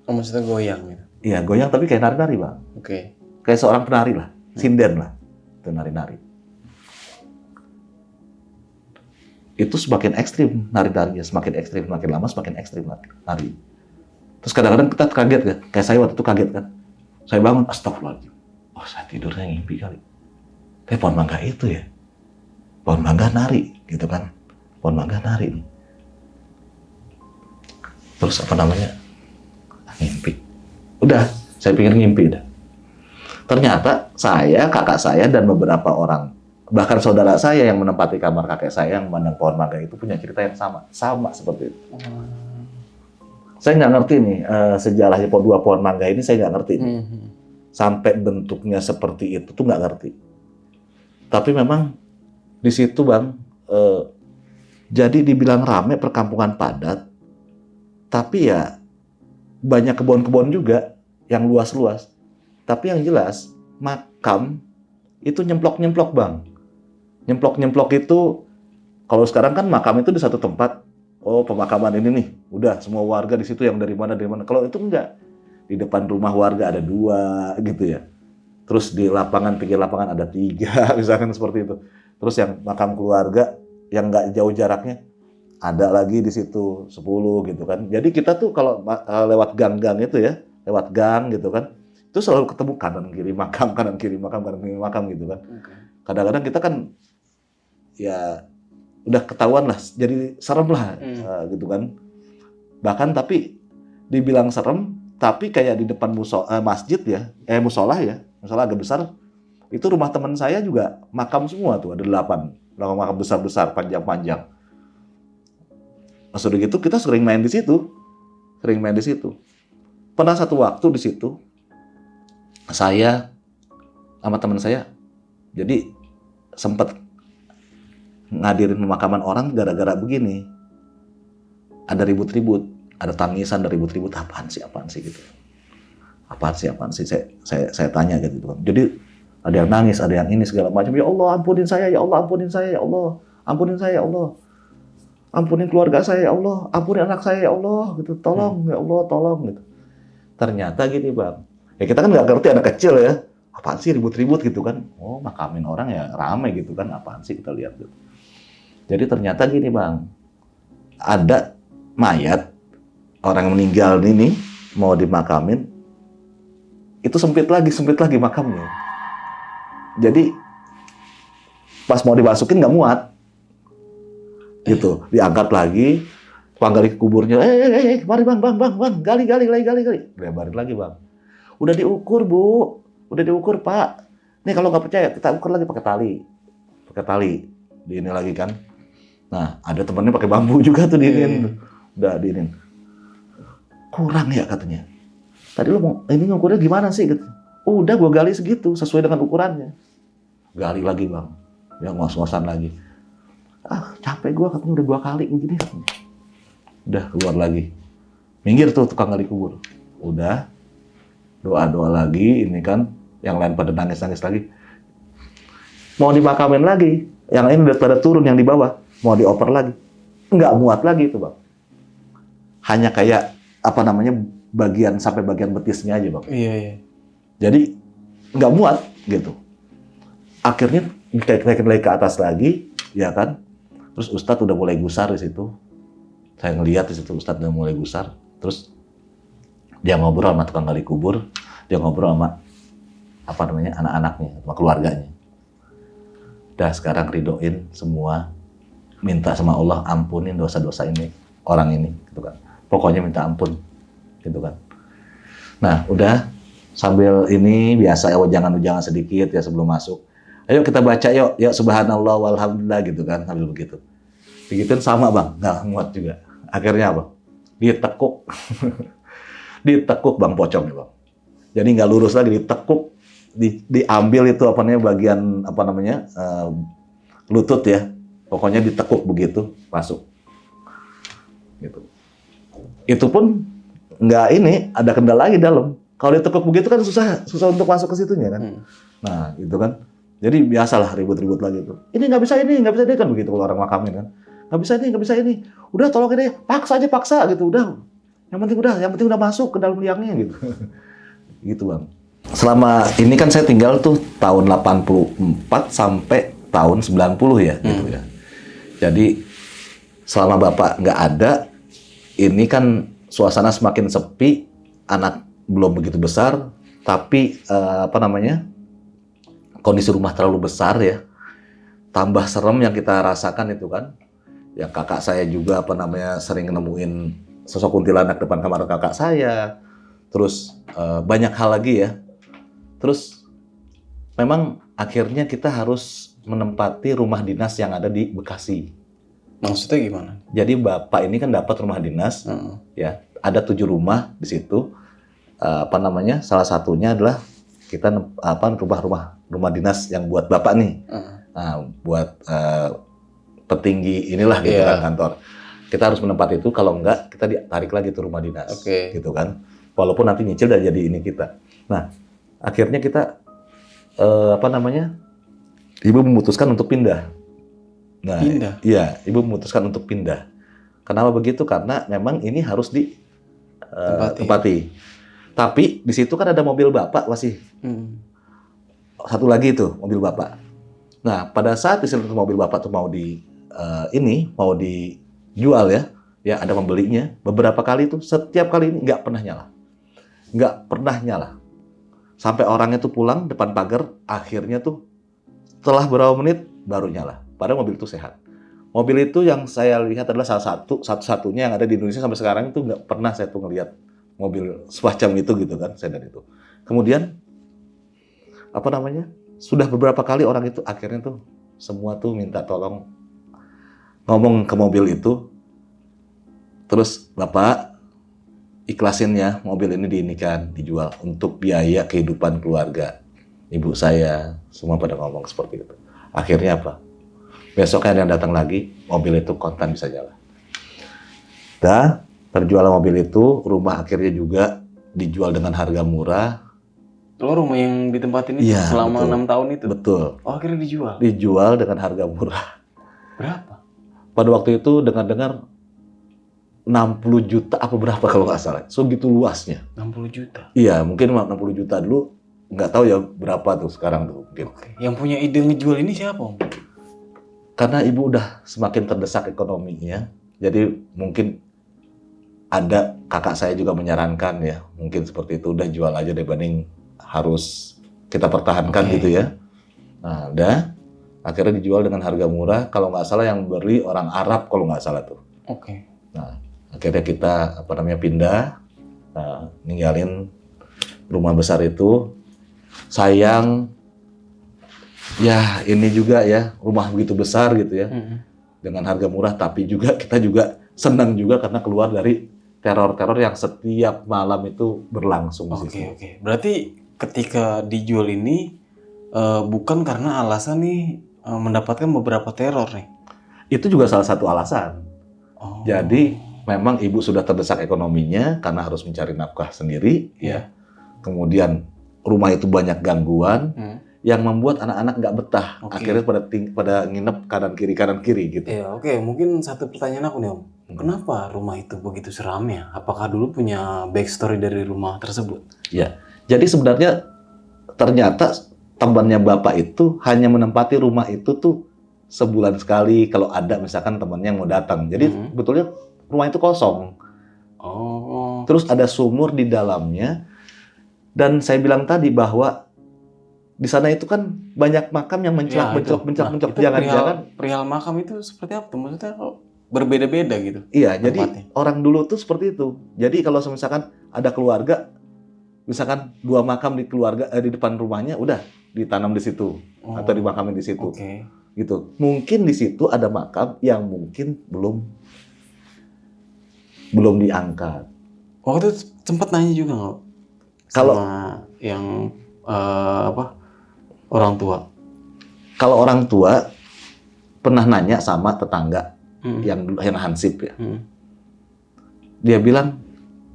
Oh, maksudnya goyang gitu? Iya goyang tapi kayak nari-nari Bang. Oke. Kayak seorang penari lah, sinden lah, itu nari-nari. Itu semakin ekstrim nari-narinya, semakin ekstrim, makin lama semakin ekstrim nari. Terus kadang-kadang kita kaget kan, kayak saya waktu itu kaget kan. Saya bangun, astagfirullahaladzim. Oh saya tidurnya ngimpi kali. Kayak pohon mangga itu ya. Pohon mangga nari gitu kan. Pohon mangga nari nih. Terus apa namanya? Ngimpi. Udah, saya pikir ngimpi dah. Ternyata saya, kakak saya, dan beberapa orang, bahkan saudara saya yang menempati kamar kakek saya yang memandang pohon mangga itu punya cerita yang sama seperti itu. Saya nggak ngerti nih sejarahnya pohon mangga ini, saya nggak ngerti. Sampai bentuknya seperti itu tuh nggak ngerti. Tapi memang di situ Bang, jadi dibilang rame, perkampungan padat, tapi ya banyak kebun-kebun juga yang luas-luas. Tapi yang jelas makam itu nyemplok-nyemplok Bang. Nyemplok-nyemplok itu kalau sekarang kan makam itu di satu tempat. Oh pemakaman ini nih, udah semua warga di situ yang dari mana. Kalau itu enggak, di depan rumah warga ada 2 gitu ya. Terus di lapangan, pinggir lapangan ada 3 misalkan seperti itu. Terus yang makam keluarga yang nggak jauh jaraknya ada lagi di situ 10 gitu kan. Jadi kita tuh kalau lewat gang-gang itu ya, lewat gang gitu kan, itu selalu ketemu kanan kiri makam, kanan kiri makam, kanan kiri makam gitu kan. Kadang-kadang kita kan ya udah ketahuan lah, jadi serem lah gitu kan. Bahkan tapi dibilang serem, tapi kayak di depan masjid ya, musola ya, musola agak besar, itu rumah teman saya juga makam semua tuh, ada 8 makam besar-besar, panjang-panjang. Maksudnya gitu kita sering main di situ. Pernah satu waktu di situ, saya sama teman saya, jadi sempat ngadirin pemakaman orang gara-gara begini. Ada ribut-ribut, ada tangisan, ada ribut-ribut, apaan sih gitu. Apaan sih, saya tanya gitu. Jadi ada yang nangis, ada yang ini segala macam. Ya Allah, ampunin saya, ya Allah, ampunin saya, ya Allah. Ampunin saya, ya Allah. Ampunin keluarga saya, ya Allah. Ampunin anak saya, ya Allah. Gitu. Tolong, ya Allah, tolong gitu. Ternyata gini Bang. Ya kita kan nggak ngerti, anak kecil ya. Apaan sih ribut-ribut gitu kan. Oh, makamin orang ya ramai gitu kan. Apaan sih kita lihat gitu. Jadi ternyata gini Bang. Ada mayat orang yang meninggal ini mau dimakamin, itu sempit lagi makamnya. Jadi pas mau dimasukin nggak muat, gitu. Diangkat lagi, panggali ke kuburnya. Mari bang, gali, lebarin lagi Bang. Udah diukur Bu, udah diukur Pak. Nih kalau nggak percaya kita ukur lagi pakai tali, di ini lagi kan. Nah ada temennya pakai bambu juga tuh diinin, udah diinin. Kurang ya katanya. Tadi lu mau ini ngukurnya gimana sih? Gitu. Udah gua gali segitu sesuai dengan ukurannya. gali lagi bang, ya ngos-ngosan lagi. Capek gue katanya udah 2 kali begini. Udah keluar lagi, minggir tuh tukang gali kubur. Udah doa-doa lagi, ini kan yang lain pada nangis-nangis lagi. Mau dimakamin lagi, yang ini udah pada turun yang di bawah, mau dioper lagi, nggak muat lagi itu bang. Hanya kayak apa namanya bagian sampai bagian betisnya aja bang. Iya. Jadi nggak muat gitu. Akhirnya naik lagi ke atas lagi, ya kan. Terus Ustadz udah mulai gusar di situ. Saya ngelihat di situ Ustadz udah mulai gusar. Terus dia ngobrol sama tukang gali kubur, dia ngobrol sama apa namanya anak-anaknya, sama keluarganya. Udah sekarang ridoin semua, minta sama Allah ampunin dosa-dosa ini orang ini, gitu kan. Pokoknya minta ampun, gitu kan. Nah udah sambil ini biasa ya, jangan sedikit ya sebelum masuk. Ayo kita baca yuk subhanallah walhamdulillah gitu kan, sambil begitu. Begituin sama bang, nggak muat juga. Akhirnya apa? Ditekuk, ditekuk bang pocongnya bang. Jadi nggak lurus lagi, ditekuk. Diambil itu apa namanya bagian apa namanya lutut ya, pokoknya ditekuk begitu masuk gitu. Itu pun nggak ini ada kendala lagi dalam. Kalau ditekuk begitu kan susah untuk masuk ke situnya kan. Nah itu kan, jadi biasalah ribut-ribut lagi tuh. Ini nggak bisa ini kan begitu kalau orang makamin kan. Nggak bisa ini. Udah tolong ini, paksa gitu. Yang penting udah masuk ke dalam liangnya gitu. Gitu bang. Selama ini kan saya tinggal tuh tahun 84 sampai tahun 90 ya, gitu ya. Jadi selama Bapak nggak ada, ini kan suasana semakin sepi, anak belum begitu besar, tapi apa namanya kondisi rumah terlalu besar ya, tambah serem yang kita rasakan itu kan. Ya kakak saya juga apa namanya sering nemuin sosok kuntilanak depan kamar kakak saya, terus banyak hal lagi ya. Terus memang akhirnya kita harus menempati rumah dinas yang ada di Bekasi. Maksudnya gimana? Jadi Bapak ini kan dapat rumah dinas, ya ada 7 rumah di situ. Apa namanya? Salah satunya adalah kita rumah dinas yang buat Bapak nih. Nah, buat petinggi inilah gitu kan kantor. Kita harus menempati itu, kalau enggak kita ditarik lagi tuh rumah dinas, gitu kan. Walaupun nanti nyicil dan jadi ini kita. Nah. Akhirnya kita ibu memutuskan untuk pindah. Nah, iya, ibu memutuskan untuk pindah. Kenapa begitu? Karena memang ini harus ditempati. Tapi di situ kan ada mobil Bapak masih. Satu lagi itu mobil Bapak. Nah, pada saat di situ mobil Bapak tuh mau dijual ya ada pembelinya. Beberapa kali itu, setiap kali ini nggak pernah nyala. Sampai orangnya tuh pulang depan pagar, akhirnya tuh setelah beberapa menit baru nyala. Padahal mobil itu sehat. Mobil itu yang saya lihat adalah satu-satunya yang ada di Indonesia sampai sekarang itu nggak pernah saya tuh ngelihat mobil semacam itu gitu kan, sedan itu. Kemudian sudah beberapa kali orang itu akhirnya tuh semua tuh minta tolong ngomong ke mobil itu. Terus Bapak ikhlasin ya mobil ini dijual untuk biaya kehidupan keluarga. Ibu saya semua pada ngomong seperti itu. Akhirnya apa? Besoknya yang datang lagi, mobil itu kontan bisa jalan. Dan terjual mobil itu, rumah akhirnya juga dijual dengan harga murah. Rumah yang ditempatin itu selama 6 tahun itu? Betul. Oh, akhirnya dijual? Dijual dengan harga murah. Berapa? Pada waktu itu dengar-dengar 60 juta apa berapa kalau nggak salah. So gitu luasnya. 60 juta? Iya, mungkin 60 juta dulu. Nggak tahu ya berapa tuh sekarang tuh. Mungkin. Yang punya ide ngejual ini siapa, Om? Karena ibu udah semakin terdesak ekonominya. Jadi mungkin ada kakak saya juga menyarankan ya. Mungkin seperti itu, udah jual aja dibanding harus kita pertahankan gitu ya. Nah udah. Akhirnya dijual dengan harga murah. Kalau nggak salah yang beli orang Arab kalau nggak salah tuh. Nah, akhirnya kita pindah, ninggalin rumah besar itu. Sayang, ya ini juga ya rumah begitu besar gitu ya, dengan harga murah. Tapi juga kita juga senang juga karena keluar dari teror-teror yang setiap malam itu berlangsung di situ. Berarti ketika dijual ini bukan karena alasan nih mendapatkan beberapa teror nih. Itu juga salah satu alasan. Oh. Jadi memang ibu sudah terdesak ekonominya karena harus mencari nafkah sendiri, ya. Kemudian rumah itu banyak gangguan yang membuat anak-anak nggak betah. Akhirnya pada nginep kanan kiri gitu. Iya, oke. Mungkin satu pertanyaan aku nih Om. Kenapa rumah itu begitu seram ya? Apakah dulu punya backstory dari rumah tersebut? Ya, jadi sebenarnya ternyata temannya bapak itu hanya menempati rumah itu tuh sebulan sekali kalau ada misalkan temannya yang mau datang. Jadi sebetulnya rumah itu kosong. Oh. Terus ada sumur di dalamnya. Dan saya bilang tadi bahwa di sana itu kan banyak makam yang mencolok. Jangan-jangan perihal makam itu seperti apa? Maksudnya kok berbeda-beda gitu? Iya, tempatnya. Jadi orang dulu tuh seperti itu. Jadi kalau misalkan ada keluarga, misalkan 2 makam di keluarga di depan rumahnya, udah ditanam di situ atau dimakamin di situ. Gitu. Mungkin di situ ada makam yang mungkin belum diangkat. Waktu itu sempat nanya juga nggak? Kalau yang orang tua. Kalau orang tua pernah nanya sama tetangga yang hansip ya. Dia bilang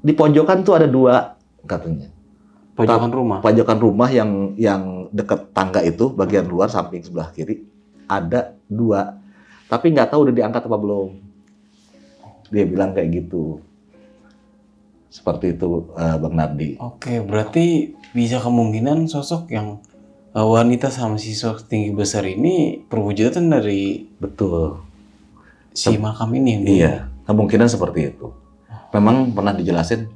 di pojokan tuh ada 2 katanya. Pojokan rumah yang dekat tangga itu bagian luar samping sebelah kiri ada 2. Tapi nggak tahu udah diangkat apa belum. Dia bilang kayak gitu. Seperti itu Bang Nardi. Oke, berarti bisa kemungkinan sosok yang wanita sama siswa tinggi besar ini perwujudan dari si makam ini. Iya, kemungkinan seperti itu. Memang pernah dijelasin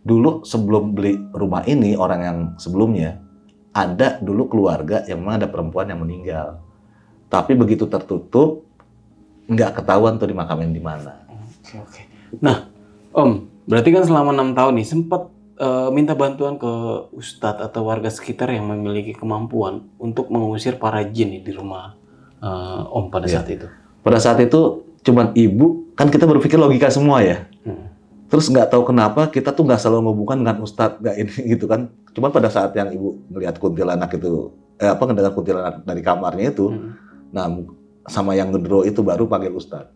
dulu sebelum beli rumah ini orang yang sebelumnya ada dulu keluarga yang memang ada perempuan yang meninggal. Tapi begitu tertutup nggak ketahuan tuh dimakamin di mana. Oke. Nah, Om, berarti kan selama 6 tahun nih sempat minta bantuan ke ustadz atau warga sekitar yang memiliki kemampuan untuk mengusir para jin di rumah Om pada saat itu. Pada saat itu cuman ibu, kan kita berpikir logika semua ya. Terus nggak tahu kenapa kita tuh nggak selalu menghubungkan dengan ustadz, nggak ini gitu kan. Cuman pada saat yang ibu melihat kuntilanak itu, ngedengar kuntilanak dari kamarnya itu, nah sama yang ngedro itu baru panggil ustadz.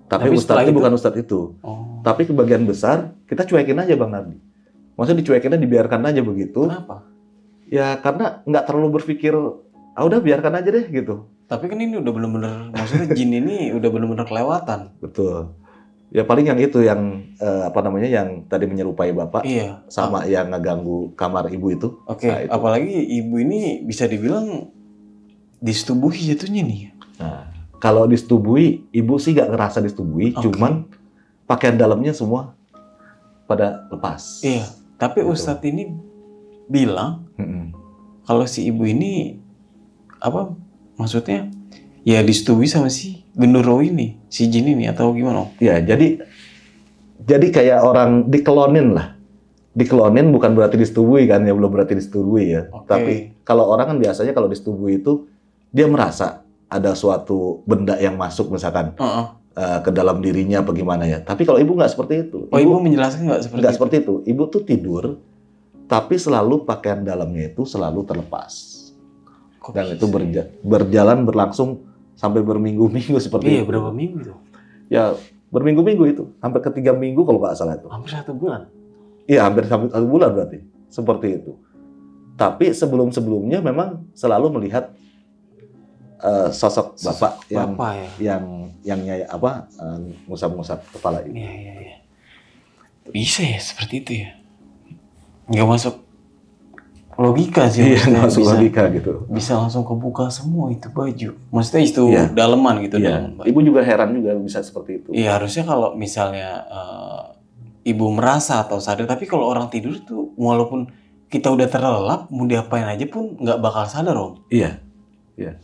Tapi ustadznya bukan ustadz itu. Tapi kebagian besar kita cuekin aja Bang Nardi. Maksudnya dicuekinnya dibiarkan aja begitu. Kenapa? Ya karena nggak terlalu berpikir, udah biarkan aja deh gitu. Tapi kan ini udah bener-bener, maksudnya jin ini udah bener-bener kelewatan. Betul. Ya paling yang itu yang yang tadi menyerupai bapak, sama yang ngeganggu kamar ibu itu. Oke. Nah, apalagi ibu ini bisa dibilang disetubuhi jatuhnya nih. Nah, kalau disetubuhi, ibu sih nggak ngerasa disetubuhi, cuman pakaian dalamnya semua pada lepas. Iya. Tapi gitu. Ustadz ini bilang kalau si ibu ini maksudnya ya disetubuhi sama si genderuwo ini, si jin ini atau gimana? Ya, jadi kayak orang dikelonin lah. Dikelonin bukan berarti disetubuhi kan, ya belum berarti disetubuhi ya. Tapi kalau orang kan biasanya kalau disetubuhi itu dia merasa ada suatu benda yang masuk misalkan ke dalam dirinya apa gimana ya. Tapi kalau ibu nggak seperti itu. Ibu menjelaskan nggak seperti itu. Ibu tuh tidur, tapi selalu pakaian dalamnya itu selalu terlepas. Dan itu berjalan berlangsung sampai berminggu-minggu seperti itu. Iya, berapa minggu itu? Ya, berminggu-minggu itu. Hampir ke 3 minggu kalau nggak salah itu. Hampir 1 bulan? Iya, hampir 1 bulan berarti. Seperti itu. Tapi sebelum-sebelumnya memang selalu melihat sosok bapak yang ngusap-ngusap kepala ini. Iya. Bisa ya seperti itu ya? Nggak masuk logika sih. Iya, nggak masuk logika gitu. Bisa langsung kebuka semua itu baju. Maksudnya itu daleman gitu. Iya. Ibu juga heran juga bisa seperti itu. Iya, harusnya kalau misalnya ibu merasa atau sadar, tapi kalau orang tidur tuh walaupun kita udah terlelap, mau diapain aja pun nggak bakal sadar, Om. Iya.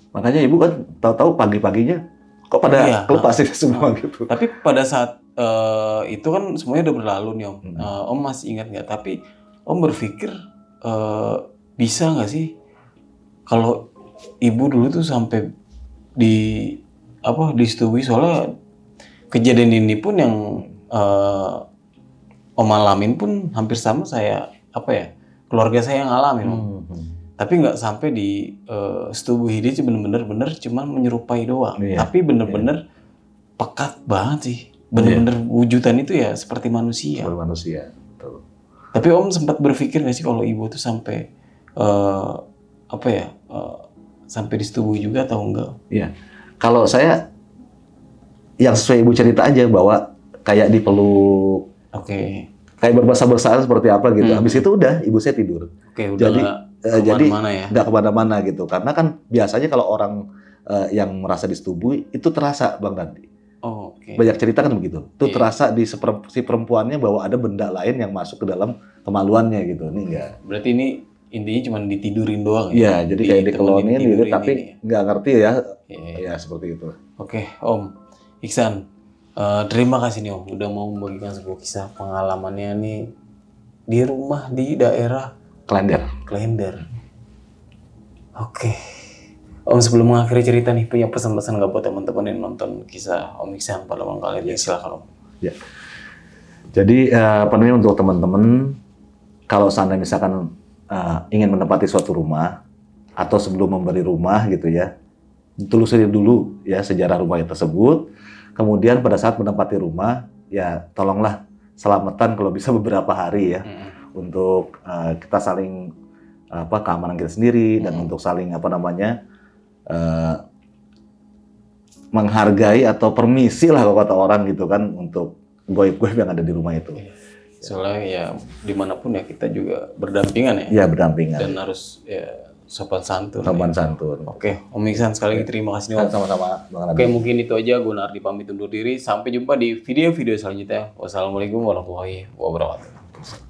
Makanya ibu kan tahu-tahu pagi-paginya kok pada kelepas itu semua gitu. Tapi pada saat itu kan semuanya udah berlalu nih Om. Om masih ingat nggak? Tapi Om berpikir bisa nggak sih kalau ibu dulu tuh sampai disetujui, soalnya kejadian ini pun yang Om alamin pun hampir sama keluarga saya yang ngalamin Om. Tapi nggak sampai di setubuhi dia bener-bener cuman menyerupai doang. Iya. Tapi bener-bener pekat banget sih. Bener-bener wujudan itu ya seperti manusia. Sebagai manusia. Betul. Tapi Om sempat berpikir nggak sih kalau ibu tuh sampai sampai disetubuhi juga atau enggak? Iya. Kalau saya yang sesuai ibu cerita aja bahwa kayak dipeluk, Oke. kayak berbahasa-bahasa seperti apa gitu. Habis itu udah ibu saya tidur. Oke, udah Jadi kemana-mana ya. nggak kemana-mana gitu. Karena kan biasanya kalau orang yang merasa disetubuhi itu terasa Bang Nandi. Oh, oke. Banyak cerita kan begitu. Itu Iya. terasa di si perempuannya bahwa ada benda lain yang masuk ke dalam kemaluannya gitu. Ini enggak. Berarti ini intinya cuma ditidurin doang ya? Iya, jadi kayak dikelonin gitu, tidurin tapi ini. nggak ngerti ya. Iya. Ya seperti itu. Oke, Om Iksan, terima kasih nih Om udah mau membagikan sebuah kisah pengalamannya nih di rumah di daerah Klender. Klender. Oke, Om sebelum mengakhiri cerita nih punya pesan-pesan nggak buat teman-teman yang nonton kisah Om Iksan pada malam kali ini? Silakan Om. Ya. Jadi apa namanya untuk teman-teman kalau seandainya misalkan ingin menempati suatu rumah atau sebelum memberi rumah gitu ya, telusuri dulu ya sejarah rumah tersebut. Kemudian pada saat menempati rumah ya tolonglah selamatan kalau bisa beberapa hari ya untuk kita saling keamanan kita sendiri dan untuk saling menghargai atau permisi lah kalau kata orang gitu kan untuk goib-goib yang ada di rumah itu. Soalnya ya dimanapun ya kita juga berdampingan ya. Ya berdampingan. Dan harus ya sopan santun. Sopan santun. Oke, Om Iksan sekali lagi terima kasih nih Om. Sama-sama. Bang Oke, Nadi. mungkin itu aja. Gue Nardi pamit undur diri. Sampai jumpa di video-video selanjutnya. Wassalamualaikum warahmatullahi wabarakatuh.